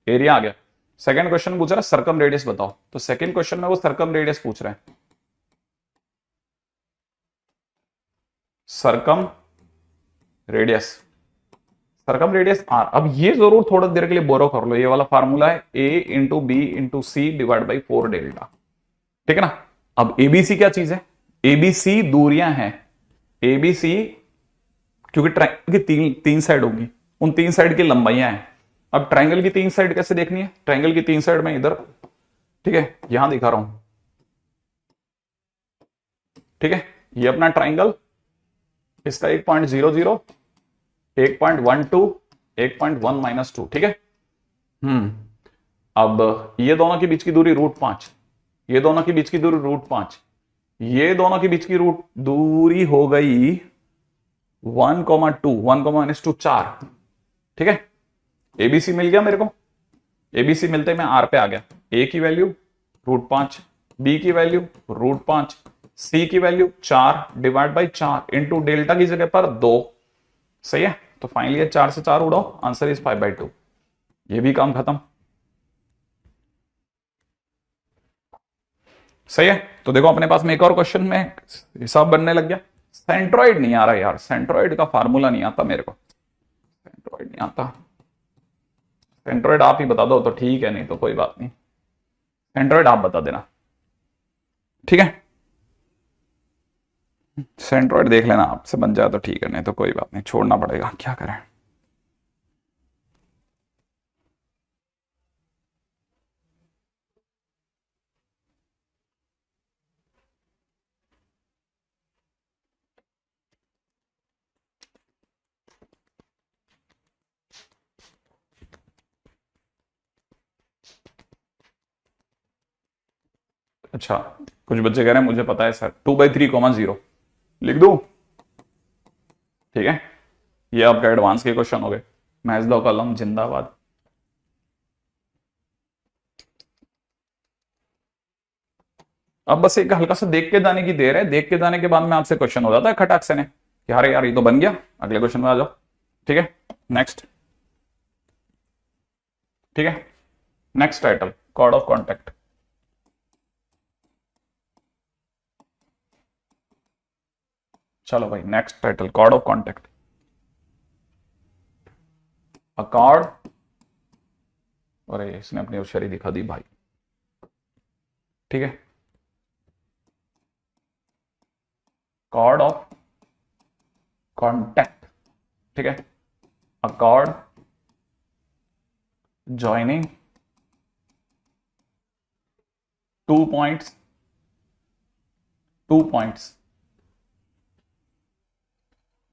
एरिया आ गया। सेकंड क्वेश्चन पूछ रहा है सर्कम रेडियस बताओ, तो सेकंड क्वेश्चन में वो सर्कम रेडियस पूछ रहे हैं, circumradius, circumradius R. अब ये जरूर थोड़ा देर के लिए बोरो कर लो, ये वाला फार्मूला है a × b × c / 4 डेल्टा, ठीक है ना। अब एबीसी क्या चीज है, एबीसी दूरियां हैं, एबीसी क्योंकि ट्रायंगल की तीन साइड होगी, उन 3 साइड की लंबाइयां हैं। अब ट्रायंगल की 3 साइड कैसे देखनी है, ट्रायंगल की 3 साइड में इधर, ठीक है, यहां दिखा रहा हूं, ठीक है, ये अपना ट्रायंगल, इसका 1.00, 1.12, 1.1 - 2, ठीक है। अब ये दोनों के बीच की दूरी √5, ये दोनों के बीच की दूरी √5, ये दोनों के बीच की दूरी हो गई 1,2, 1, - 4, ठीक है। एबीसी मिल गया मेरे को, एबीसी मिलते मैं आर पे आ गया, ए की वैल्यू √5, बी की वैल्यू √5, सी की वैल्यू 4 / 4 इंटू डेल्टा की जगह पर 2, सही है। तो फाइनली 4 से 4 उड़ाओ, आंसर इज 5/2, ये भी काम खत्म, सही है। तो देखो अपने पास में एक और क्वेश्चन में हिसाब बनने लग गया। सेंट्रॉइड नहीं आ रहा यार, सेंट्रॉइड का फार्मूला नहीं आता मेरे को, सेंट्रॉइड नहीं आता, सेंट्रॉइड आप ही बता दो तो ठीक है, नहीं तो कोई बात नहीं, सेंट्रॉइड आप बता देना, ठीक है। सेंट्रॉइड देख लेना, आपसे बन जाए तो ठीक है, नहीं तो कोई बात नहीं, छोड़ना पड़ेगा, क्या करें। अच्छा, कुछ बच्चे कह रहे हैं मुझे पता है सर, 2/3, 0 लिख दूं, ठीक है। ये आपका एडवांस के क्वेश्चन हो गए, मैच द कॉलम जिंदाबाद। अब बस एक हल्का सा देख के जाने की देर है, देख के जाने के बाद में आपसे क्वेश्चन हो जाता है खटाक से ने कि अरे यार ये तो बन गया, अगले क्वेश्चन में आ जाओ, ठीक है। नेक्स्ट, ठीक है, next title chord of contact. चलो भाई next title chord of contact, a chord, अरे इसने अपनी होशियारी दिखा दी भाई, ठीक है, कॉर्ड ऑफ कॉन्टेक्ट, ठीक है, अ cord joining 2 points, 2 points,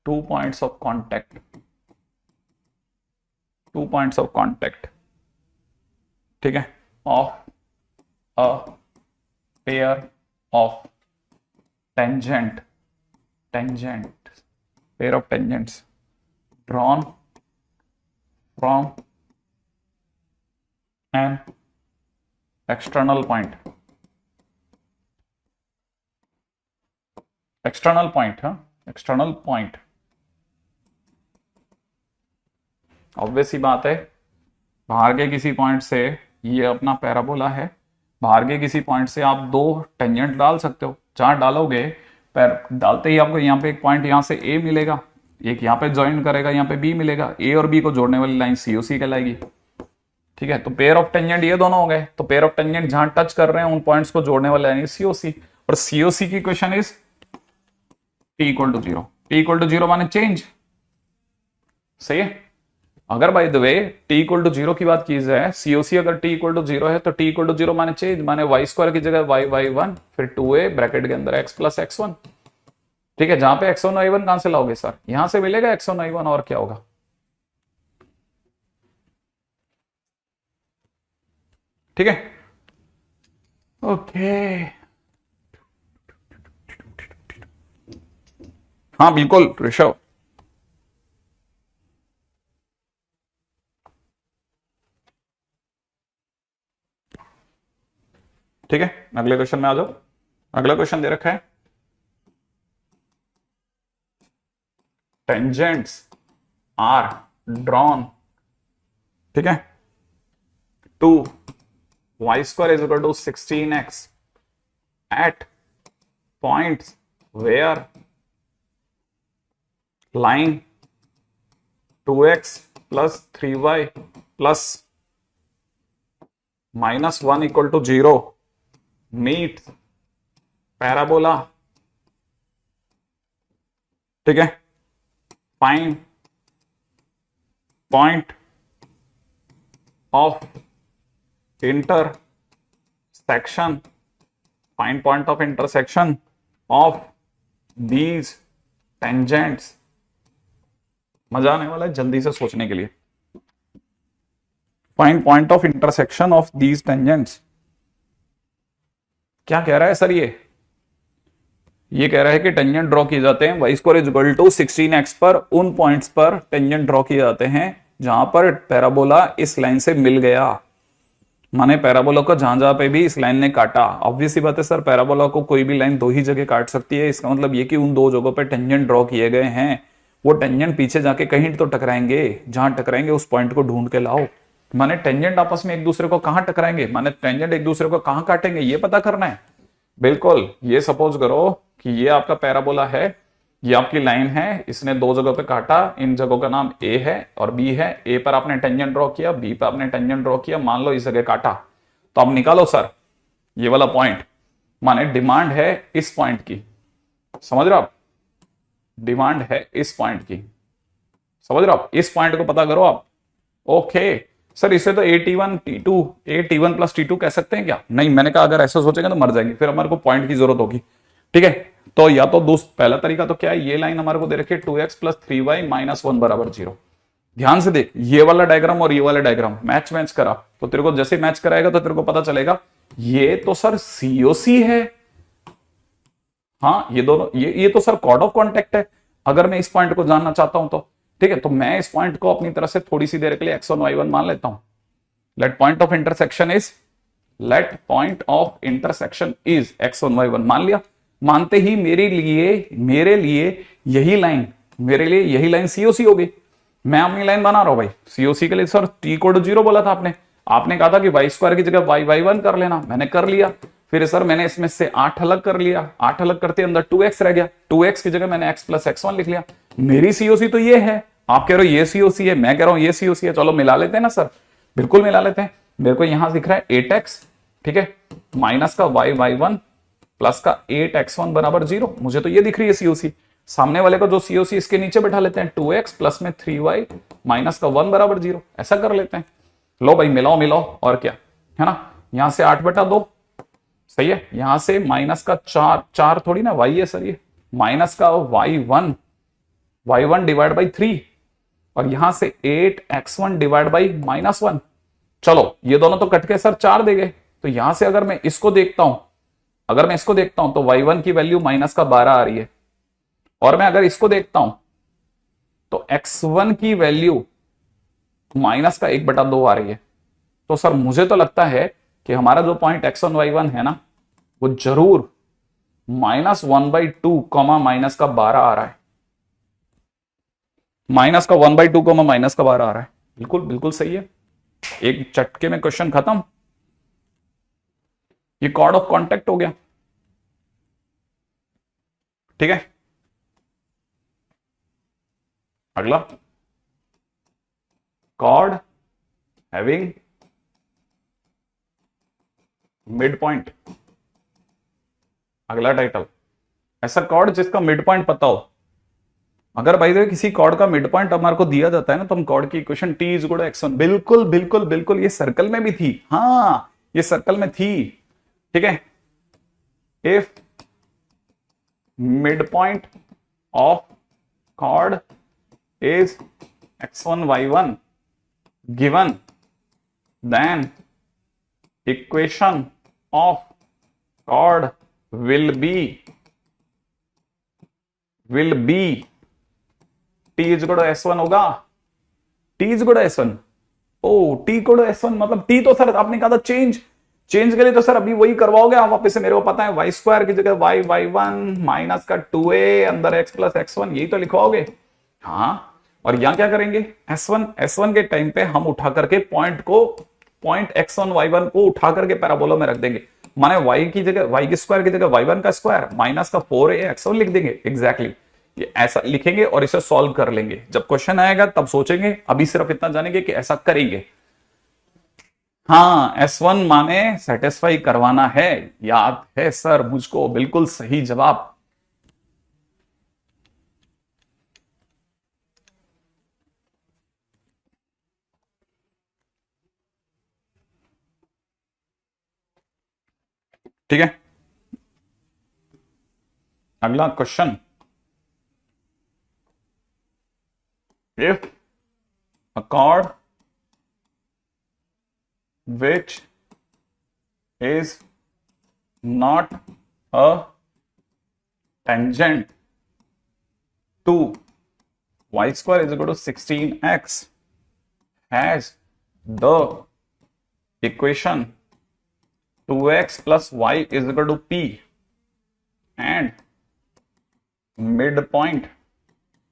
2 points of contact, 2 points of contact, ठीक है, of a pair of tangent, pair of tangents drawn from an external point, external point, हाँ एक्सटर्नल पॉइंट, ऑब्वियस ही बात है, बाहर के किसी पॉइंट से, ये अपना पैराबोला है, बाहर के किसी पॉइंट से आप 2 टेंजेंट डाल सकते हो, जहां डालोगे पैर डालते ही आपको यहाँ पे एक पॉइंट यहाँ से ए मिलेगा, एक यहाँ पे ज्वाइन करेगा, यहाँ पे बी मिलेगा, ए और बी को जोड़ने वाली लाइन सीओसी कहलाएगी, ठीक है। तो पेयर ऑफ टेंजेंट ये दोनों हो गए, तो पेयर ऑफ टेंजेंट जहां टच कर रहे हैं उन पॉइंट्स को जोड़ने वाला लाइन सीओसी, और सीओसी की question is T equal to 0, T equal to 0 माने चेंज, सही है। अगर by the way T equal to 0 की बात की जाए, सीओसी अगर टी इक्वल टू 0 है तो टी इक्वल टू 0 माने चेंज, माने y² की जगह y1 फिर 2a ब्रैकेट के अंदर x + x1, ठीक है। जहां पे x1 y1 कहां से लाओगे सर, यहां से मिलेगा x1 y1, और क्या होगा, ठीक है, ओके। हाँ बिल्कुल ऋषभ। ठीक है, अगले क्वेश्चन में आ जाओ। अगला क्वेश्चन दे रखा है, टेंजेंट्स आर ड्रॉन, ठीक है, two Y square is equal to 16x at points where line 2x plus 3y plus minus 1 equal to 0 meets parabola, ठीक है, find point of intersection, find point of intersection of these tangents. मजा आने वाला है जल्दी से सोचने के लिए। Find point of intersection of these tangents, क्या कह रहा है सर? ये कह रहा है कि टेंजेंट ड्रॉ किए जाते हैं y square is equal to 16x पर, उन पॉइंट्स पर टेंजेंट ड्रॉ किए जाते हैं जहां पर पैराबोला इस लाइन से मिल गया। माने पैराबोला को जहां जहां पे भी इस लाइन ने काटा, ऑब्वियस सी बात है सर, पैराबोला को कोई भी लाइन दो ही जगह काट सकती है। इसका मतलब ये कि उन दो जगहों पे टेंजेंट ड्रॉ किए गए हैं, वो टेंजेंट पीछे जाके कहीं तो टकराएंगे, जहां टकराएंगे उस पॉइंट को ढूंढ के लाओ। माने टेंजेंट आपस में एक दूसरे को कहां टकराएंगे, माने टेंजेंट एक दूसरे को कहां काटेंगे, ये पता करना है। बिल्कुल, ये सपोज करो कि ये आपका पैराबोला है, ये आपकी लाइन है, इसने दो जगहों पे काटा, इन जगहों का नाम ए है और बी है। ए पर आपने टेंजेंट ड्रॉ किया, बी पर आपने टेंजेंट ड्रॉ किया, मान लो इस जगह काटा, तो अब निकालो सर ये वाला पॉइंट। माने डिमांड है इस पॉइंट की, समझ रहे हो आप, डिमांड है इस पॉइंट की, समझ रहे हो आप, इस पॉइंट को पता करो आप। ओके सर, इसे तो AT1 T2 AT1 plus T2 कह सकते हैं क्या? नहीं, मैंने कहा अगर ऐसा सोचेंगे तो मर जाएंगे, फिर हमारे को पॉइंट की जरूरत होगी। ठीक है, तो या तो पहला तरीका तो क्या है, ये लाइन हमारे को दे रखी है 2x प्लस 3y माइनस 1 बराबर 0। ध्यान से देख, ये वाला डायग्राम और ये वाला डायग्राम मैच करा, तो तेरे को जैसे मैच कराएगा तो तेरे को पता चलेगा ये तो सर COC है। हाँ, ये दोनों, ये तो सर कॉर्ड ऑफ कॉन्टेक्ट है। अगर मैं इस पॉइंट को जानना चाहता हूं तो ठीक है, तो मैं इस पॉइंट को अपनी तरफ से थोड़ी सी देर के लिए x1 y1 मान लेता हूं। Let point of intersection is, let point of intersection is x1 y1 मान लिया। मानते ही मेरे लिए यही लाइन, मेरे लिए यही लाइन COC होगी। मैं अपनी लाइन बना रहा हूं भाई, COC के लिए सर t को 0 बोला था आपने कहा था कि y स्क्वायर की जगह y1 कर लेना, मैंने कर लिया। फिर सर मैंने इसमें से 8 अलग कर लिया, 8 अलग करते अंदर 2x रह गया, 2x की जगह मैंने x प्लस x1 लिख लिया। मेरी COC तो ये है, आप कह रहे हो ये COC है, मैं कह रहा हूं ये COC है, चलो मिला लेते हैं ना सर, बिल्कुल मिला लेते हैं। मेरे को यहां दिख रहा है 8x, ठीक है, माइनस का y1 प्लस का 8x1 बराबर 0, मुझे तो ये दिख रही है COC। सामने वाले को जो COC इसके नीचे बैठा लेते हैं, 2x प्लस में 3y माइनस का 1 बराबर 0, ऐसा कर लेते हैं। लो भाई मिलाओ और क्या है ना, यहां से 8/2 सही है, यहां से माइनस का 4 थोड़ी ना y है सर, ये माइनस का y1 डिवाइड बाई 3 और यहां से 8x1 डिवाइड बाई -1। चलो ये दोनों तो कट के सर 4 दे गए, तो यहां से अगर मैं इसको देखता हूं, तो y1 की वैल्यू माइनस का 12 आ रही है, और मैं अगर इसको देखता हूं तो x1 की वैल्यू माइनस का 1/2 आ रही है। तो सर मुझे तो लगता है कि हमारा जो पॉइंट x1 y1 है ना, वो जरूर -1/2 कॉमा माइनस का 12 आ रहा है, माइनस का 1/2 कॉमा माइनस का 12 आ रहा है। बिल्कुल सही है, एक चटके में क्वेश्चन खत्म, ये कॉर्ड ऑफ कॉन्टेक्ट हो गया। ठीक है, अगला, कॉर्ड हैविंग मिड पॉइंट, अगला टाइटल, ऐसा कॉर्ड जिसका मिड पॉइंट पता हो। अगर भाई देखो किसी कॉर्ड का मिड पॉइंट हमारे को दिया जाता है ना, तो हम कॉर्ड की equation t is equal to x1, बिल्कुल ये सर्कल में भी थी, हाँ ये सर्कल में थी, ठीक है। If midpoint of chord is x1 y1 given, then equation of chord will be T is equal to S1 होगा। T is equal to S1, oh T equal to S1 मतलब टी तो सर आपने कहा था चेंज के लिए, तो सर अभी वही करवाओगे आप वापस से, मेरे को पता है वाई स्क्वायर की जगह y1 माइनस का 2a अंदर x प्लस x1 यही तो लिखवाओगे। हाँ, और यहां क्या करेंगे, S1 के टाइम पे हम उठा करके पॉइंट x1 y1 को उठा करके पैराबोला में रख देंगे, माने y की जगह y की स्क्वायर की जगह y1 का स्क्वायर माइनस का 4a x1 लिख देंगे। एग्जैक्टली ये ऐसा लिखेंगे और इसे सॉल्व कर लेंगे। जब क्वेश्चन आएगा तब सोचेंगे, अभी सिर्फ इतना जानेंगे कि ऐसा करेंगे। हाँ, S1 माने सेटिस्फाई करवाना है, याद है सर मुझको, बिल्कुल सही जवाब। ठीक है, अगला question, if a cord which is not a tangent to y square is equal to 16x has the equation 2x plus y is equal to p and midpoint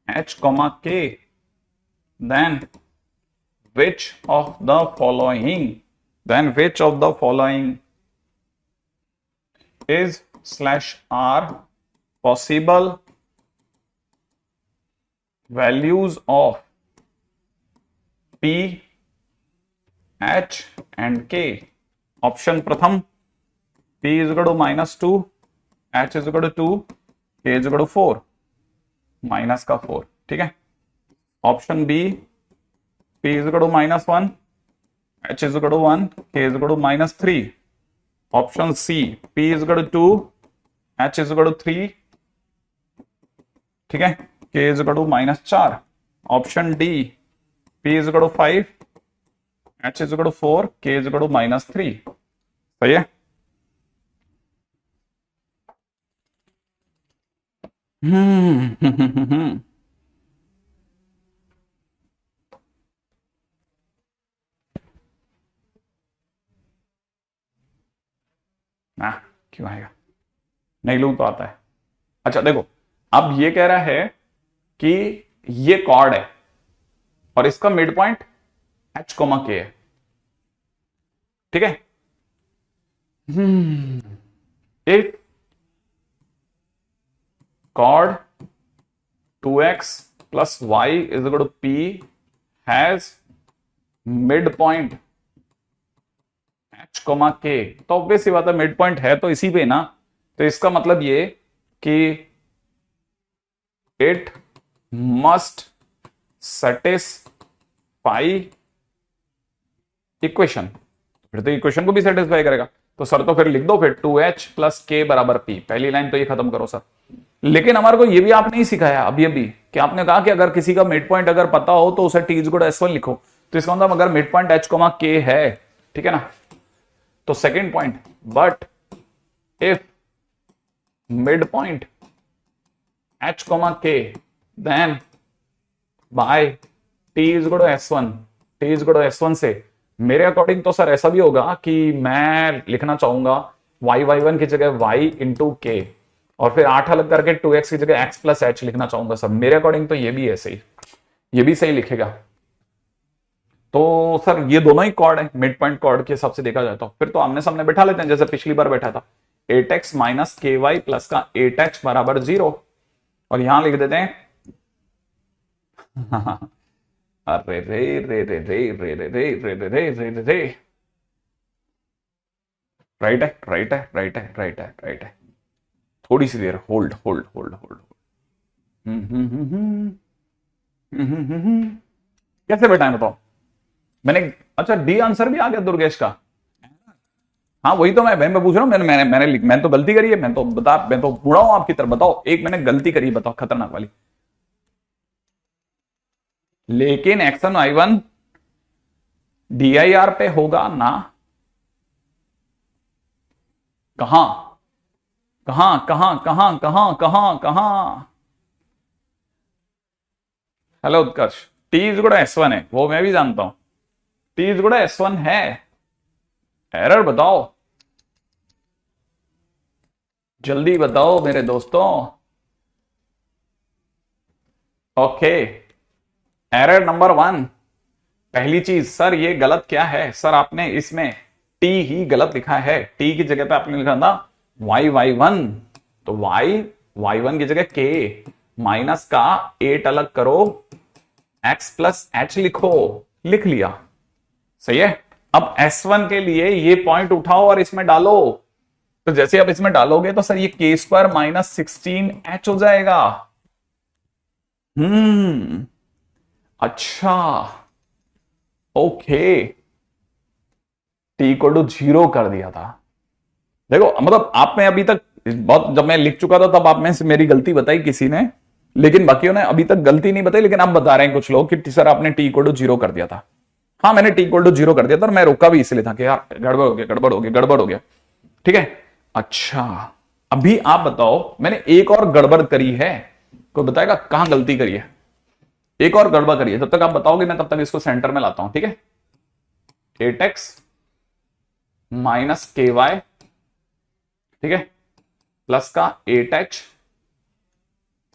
h comma k, then which of the following is /r possible values of p, h and k? Option प्रथम, p is equal to -2, h is equal to 2, k is equal to 4, माइनस का 4। ठीक है, option B, p is equal to -1, h is equal to 1, k is equal to -3। Option C, p is equal to 2, h is equal to 3, ठीक है, k is equal to -4। Option D, p is equal to 5, h is equal to 4, k is equal to -3। सही है। ना क्यों आएगा, नहीं लूं तो आता है। अच्छा देखो, अब ये कह रहा है कि ये कॉर्ड है और इसका midpoint h comma k है। ठीक है, एक chord 2x plus y is equal to p has midpoint h comma k, तो ऑब्वियस सी बात है मिड पॉइंट है तो इसी पे ना, तो इसका मतलब ये कि इट मस्ट सेटिस्फाई इक्वेशन, फिर तो इक्वेशन को भी सेटिस्फाई करेगा। तो सर तो फिर लिख दो फिर 2h प्लस k बराबर p, पहली लाइन तो ये खत्म करो सर। लेकिन हमारे को ये भी आपने ही सिखाया अभी कि आपने कहा कि अगर किसी का मिड पॉइंट अगर पता हो तो उसे t is equal to S1 लिखो, तो इसका मतलब अगर midpoint h comma k है, ठीक है ना, तो second point, but if midpoint h comma k then by t is equal to S1, t is equal to S1 से मेरे अकॉर्डिंग तो सर ऐसा भी होगा कि मैं लिखना चाहूंगा y1 की जगह y इंटू के, और फिर 8 अलग करके 2x की जगह x प्लस h लिखना चाहूंगा सर। मेरे अकॉर्डिंग तो ये भी ऐसे ही, ये भी सही लिखेगा। तो सर ये दोनों ही कॉर्ड है, मिड पॉइंट कॉर्ड के हिसाब से देखा जाए तो फिर तो आमने सामने बैठा लेते हैं जैसे पिछली बार बैठा था, 8x माइनस के वाई प्लस का 8h बराबर 0, और यहां लिख देते हैं अरे रे रे रे रे रे रे रे रे रे रे रे रे रे, राइट है राइट है राइट है राइट है राइट है, थोड़ी सी देर होल्ड होल्ड होल्ड होल्ड। कैसे बैठा है बताओ, मैंने, अच्छा डी आंसर भी आ गया दुर्गेश का। हाँ वही तो मैं पूछ रहा हूँ, मैंने तो गलती करी है, मैं तो बूढ़ा हूं आपकी तरफ। बताओ एक मैंने गलती करी, बताओ खतरनाक वाली। लेकिन एक्शन y1 DIR पे होगा ना, कहां कहां कहां कहां कहां कहां कहां? Hello Utkarsh, T is good S1 है, वो मैं भी जानता हूं। टी इज गुड S1 है। एरर बताओ, जल्दी बताओ मेरे दोस्तों। Okay, error number 1। पहली चीज सर, ये गलत क्या है सर? आपने इसमें टी ही गलत लिखा है। टी की जगह पे आपने लिखा था y1। तो y1 की जगह के माइनस का 8 अलग करो, x प्लस एच लिखो। लिख लिया, सही है। अब S1 के लिए ये पॉइंट उठाओ और इसमें डालो। तो जैसे आप इसमें डालोगे तो सर ये के स्क्वायर माइनस 16h हो जाएगा। अच्छा, ओके। टी को टू 0 कर दिया था। देखो मतलब आप में अभी तक बहुत, जब मैं लिख चुका था तब आप में से मेरी गलती बताई किसी ने, लेकिन बाकियों ने अभी तक गलती नहीं बताई। लेकिन आप बता रहे हैं कुछ लोग कि सर आपने टी को टू 0 कर दिया था। हाँ, मैंने टी को टू 0 कर दिया था और मैं रोका भी इसलिए था कि यार गड़बड़ हो गया, गड़बड़ हो गया, गड़बड़ हो गया। ठीक है। अच्छा, अभी आप बताओ, मैंने एक और गड़बड़ करी है, कोई बताएगा कहां गलती करी है? एक और गड़बड़ करी है, जब तक आप बताओगे मैं तब तक इसको सेंटर में लाता हूं। ठीक है, 8x माइनस के वाई, ठीक है, प्लस का 8h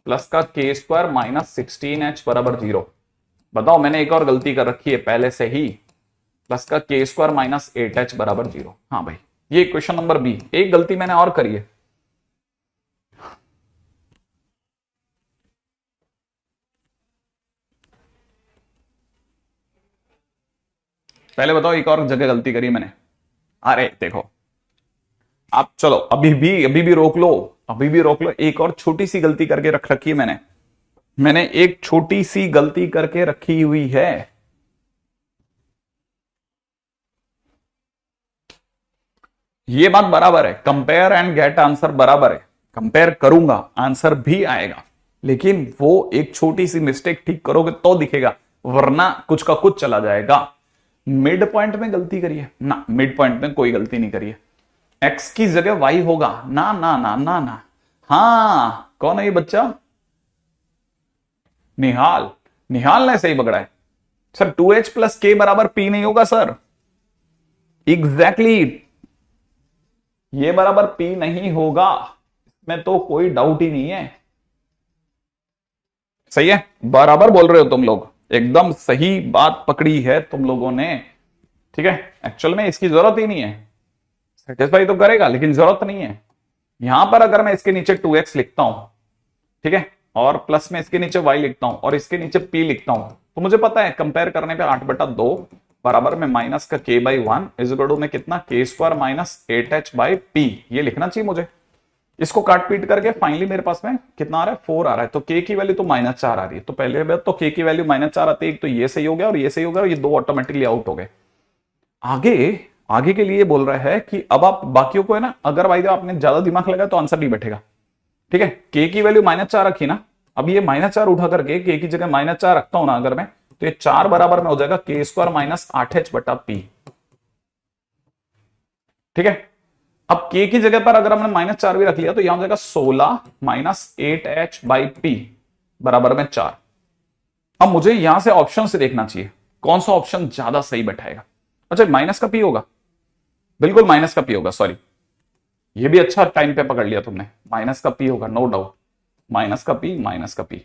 प्लस का के स्क्वायर माइनस 16h बराबर 0। बताओ, मैंने एक और गलती कर रखी है पहले से ही, प्लस का के स्क्वायर माइनस 8h बराबर 0। हाँ भाई, ये क्वेश्चन नंबर बी। एक गलती मैंने और करी है। पहले बताओ एक और जगह गलती करी मैंने। अरे देखो, आप चलो अभी भी रोक लो, अभी भी रोक लो। एक और छोटी सी गलती करके रख रखी है मैंने एक छोटी सी गलती करके रखी हुई है। ये बात बराबर है, कंपेयर एंड गेट आंसर बराबर है। कंपेयर करूंगा आंसर भी आएगा, लेकिन वो एक छोटी सी मिस्टेक ठीक करोगे तो दिखेगा, वरना कुछ का कुछ चला जाएगा। मिड पॉइंट में गलती करिए ना, मिड पॉइंट में कोई गलती नहीं करिए। एक्स की जगह वाई होगा ना ना ना ना ना। हाँ, कौन है ये बच्चा? निहाल। निहाल ने सही पकड़ा है सर। 2h प्लस के बराबर पी नहीं होगा सर। एग्जैक्टली exactly, ये बराबर पी नहीं होगा, इसमें तो कोई डाउट ही नहीं है। सही है, बराबर बोल रहे हो तुम लोग, एकदम सही बात पकड़ी है तुम लोगों ने। ठीक है, एक्चुअल में इसकी जरूरत ही नहीं है, सेटिस्फाई तो करेगा लेकिन जरूरत नहीं है। यहां पर अगर मैं इसके नीचे 2x लिखता हूं, ठीक है, और प्लस में इसके नीचे y लिखता हूं और इसके नीचे p लिखता हूं, तो मुझे पता है कंपेयर करने पे 8/2 बराबर में माइनस का k/1 इज इक्वल टू में कितना, के स्क्वायर माइनस 8h/p। ये लिखना चाहिए मुझे। इसको काट पीट करके फाइनली मेरे पास में कितना आ रहा है, 4 आ रहा है। तो k की वैल्यू तो -4 आ रही है। तो पहले बात तो k की वैल्यू -4 आती है, तो ये सही हो गया और ये सही हो गया और ये दो ऑटोमेटिकली आउट हो गए। आगे आगे के लिए बोल रहा है कि अब आप बाकियों को है ना, अगर भाई आपने ज्यादा दिमाग लगाया तो आंसर नहीं बैठेगा। ठीक है, के की वैल्यू -4 रखी ना, अब ये -4 उठा करके के की जगह -4 रखता हूं ना अगर मैं, तो ये 4 बराबर में हो जाएगा के स्क्वायर माइनस 8h/p। ठीक है, अब के की जगह पर अगर हमने -4 भी रख लिया तो यहां हो जाएगा 16 माइनस 8h/p बराबर में 4। अब मुझे यहां से ऑप्शन से देखना चाहिए कौन सा ऑप्शन ज्यादा सही बैठाएगा। अच्छा, माइनस का पी होगा, बिल्कुल माइनस का पी होगा, सॉरी। ये भी अच्छा टाइम पे पकड़ लिया तुमने, माइनस का पी होगा, नो डाउट। माइनस का पी, माइनस का पी,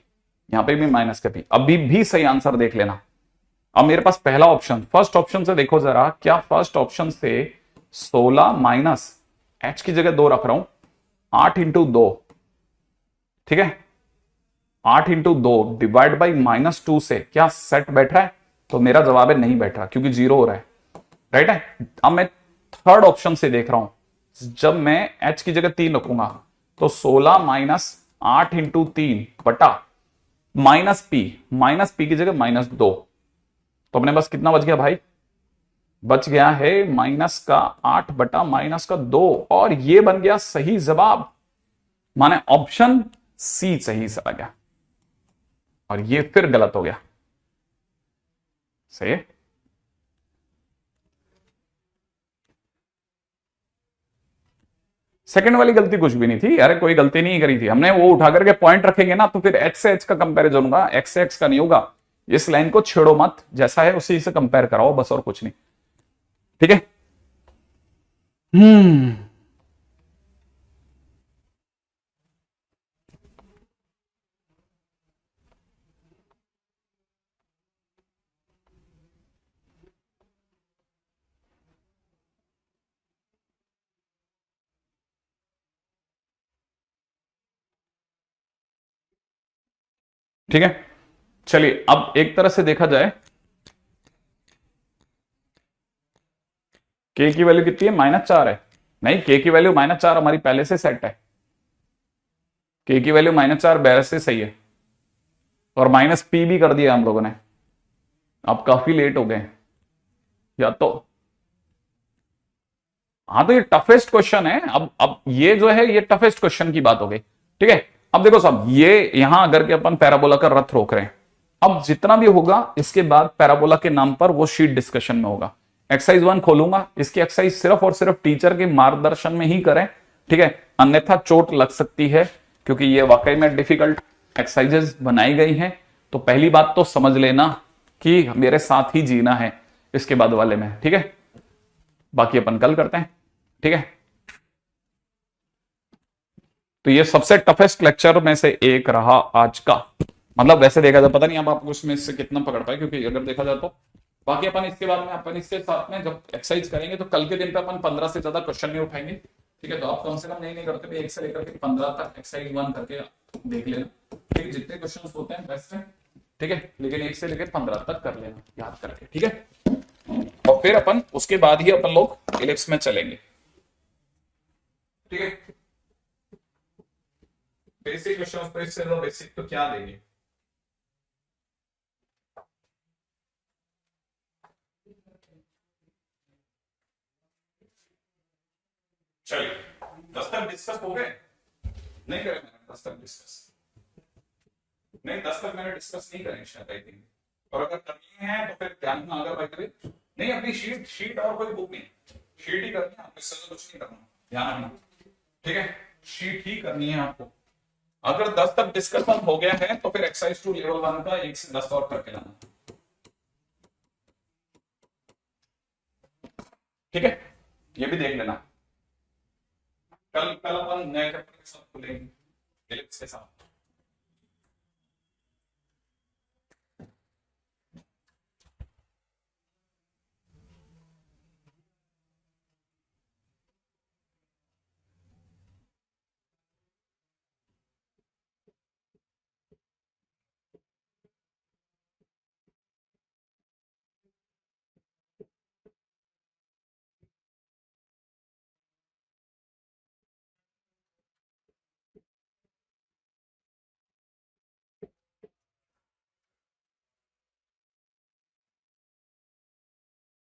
यहां पे भी माइनस का पी। अभी भी सही आंसर देख लेना। अब मेरे पास पहला ऑप्शन, फर्स्ट ऑप्शन से देखो जरा, क्या फर्स्ट ऑप्शन से 16 माइनस एच की जगह 2 रख रहा हूं, 8 इंटू 2, ठीक है, 8 इंटू 2 डिवाइड बाई -2 से क्या सेट बैठ रहा है? तो मेरा जवाब है नहीं बैठ रहा, क्योंकि 0 हो रहा है। राइट है। अब मैं थर्ड ऑप्शन से देख रहा हूं, जब मैं h की जगह 3 रखूंगा तो 16 माइनस 8 इंटू 3 बटा माइनस पी की जगह -2, तो अपने पास कितना बच गया भाई? बच गया है -8/-2, और ये बन गया सही जवाब। माने ऑप्शन सी सही चला गया और ये फिर गलत हो गया। सही है। सेकंड वाली गलती कुछ भी नहीं थी, अरे कोई गलती नहीं करी थी हमने, वो उठा करके पॉइंट रखेंगे ना तो फिर एक्स से एच का कंपैरिजन होगा, एक्स से एक्स का नहीं होगा। इस लाइन को छेड़ो मत, जैसा है उसी से कंपेयर कराओ बस, और कुछ नहीं। ठीक है। हम्म ठीक है, चलिए अब एक तरह से देखा जाए, के की वैल्यू कितनी है, -4 है। नहीं, के की वैल्यू -4 हमारी पहले से सेट है, के की वैल्यू -4 बैर से सही है, और -p भी कर दिया हम लोगों ने। अब काफी लेट हो गए, या तो हाँ, तो ये टफेस्ट क्वेश्चन है। अब ये जो है ये टफेस्ट क्वेश्चन की बात हो गई। ठीक है, अब देखो साहब, ये यहां अगर के अपन पैराबोला का रथ रोक रहे हैं, अब जितना भी होगा इसके बाद पैराबोला के नाम पर वो शीट डिस्कशन में होगा। एक्सरसाइज 1 खोलूंगा, इसकी एक्सरसाइज सिर्फ और सिर्फ टीचर के मार्गदर्शन में ही करें। ठीक है, अन्यथा चोट लग सकती है, क्योंकि ये वाकई में डिफिकल्ट एक्सरसाइजेस बनाई गई हैं। तो पहली बात तो समझ लेना कि मेरे साथ ही जीना है इसके बाद वाले में। ठीक है, बाकी अपन कल करते हैं। ठीक है, तो ये सबसे टफेस्ट लेक्चर में से एक रहा आज का। मतलब वैसे देखा जाए, पता नहीं अब आप उसमें से कितना पकड़ पाए, क्योंकि अगर देखा जाए तो बाकी अपन इसके बाद में अपन इसके साथ में जब एक्सरसाइज करेंगे तो कल के दिन पे अपन 15 से ज्यादा क्वेश्चन नहीं उठाएंगे। ठीक है, तो आप कम से कम नहीं करते भी 1 से लेकर के 15 तक एक्सरसाइज 1 करके देख लेना। ठीक है, जितने क्वेश्चन होते हैं बेस्ट है। ठीक है, लेकिन 1 से लेकर 15 तक कर लेना याद करके। ठीक है, और फिर अपन उसके बाद ही अपन लोग इलिप्स में चलेंगे। ठीक है, बेसिक क्वेश्चन तो इससे लो, बेसिक तो क्या देंगे। चलिए, 10 तक डिस्कस हो गए, नहीं करें मैंने 10 तक डिस्कस, नहीं 10 तक मैंने डिस्कस नहीं करें शायद, आई थिंक। और अगर करनी है तो फिर ध्यान में अगर भाई करें, नहीं अपनी शीट शीट और कोई बुक नहीं, शीट ही करनी है आपको, इससे तो कुछ नहीं करना, ध्यान रखना। ठीक है, शीट ही करनी है आपको। अगर 10 तक डिस्कशन हो गया है तो फिर एक्सरसाइज 2 लेवल 1 का 1 से 10 और करके लाना। ठीक है, ये भी देख लेना। कल कल अपन नए चैप्टर के साथ खुलेंगे, के साथ।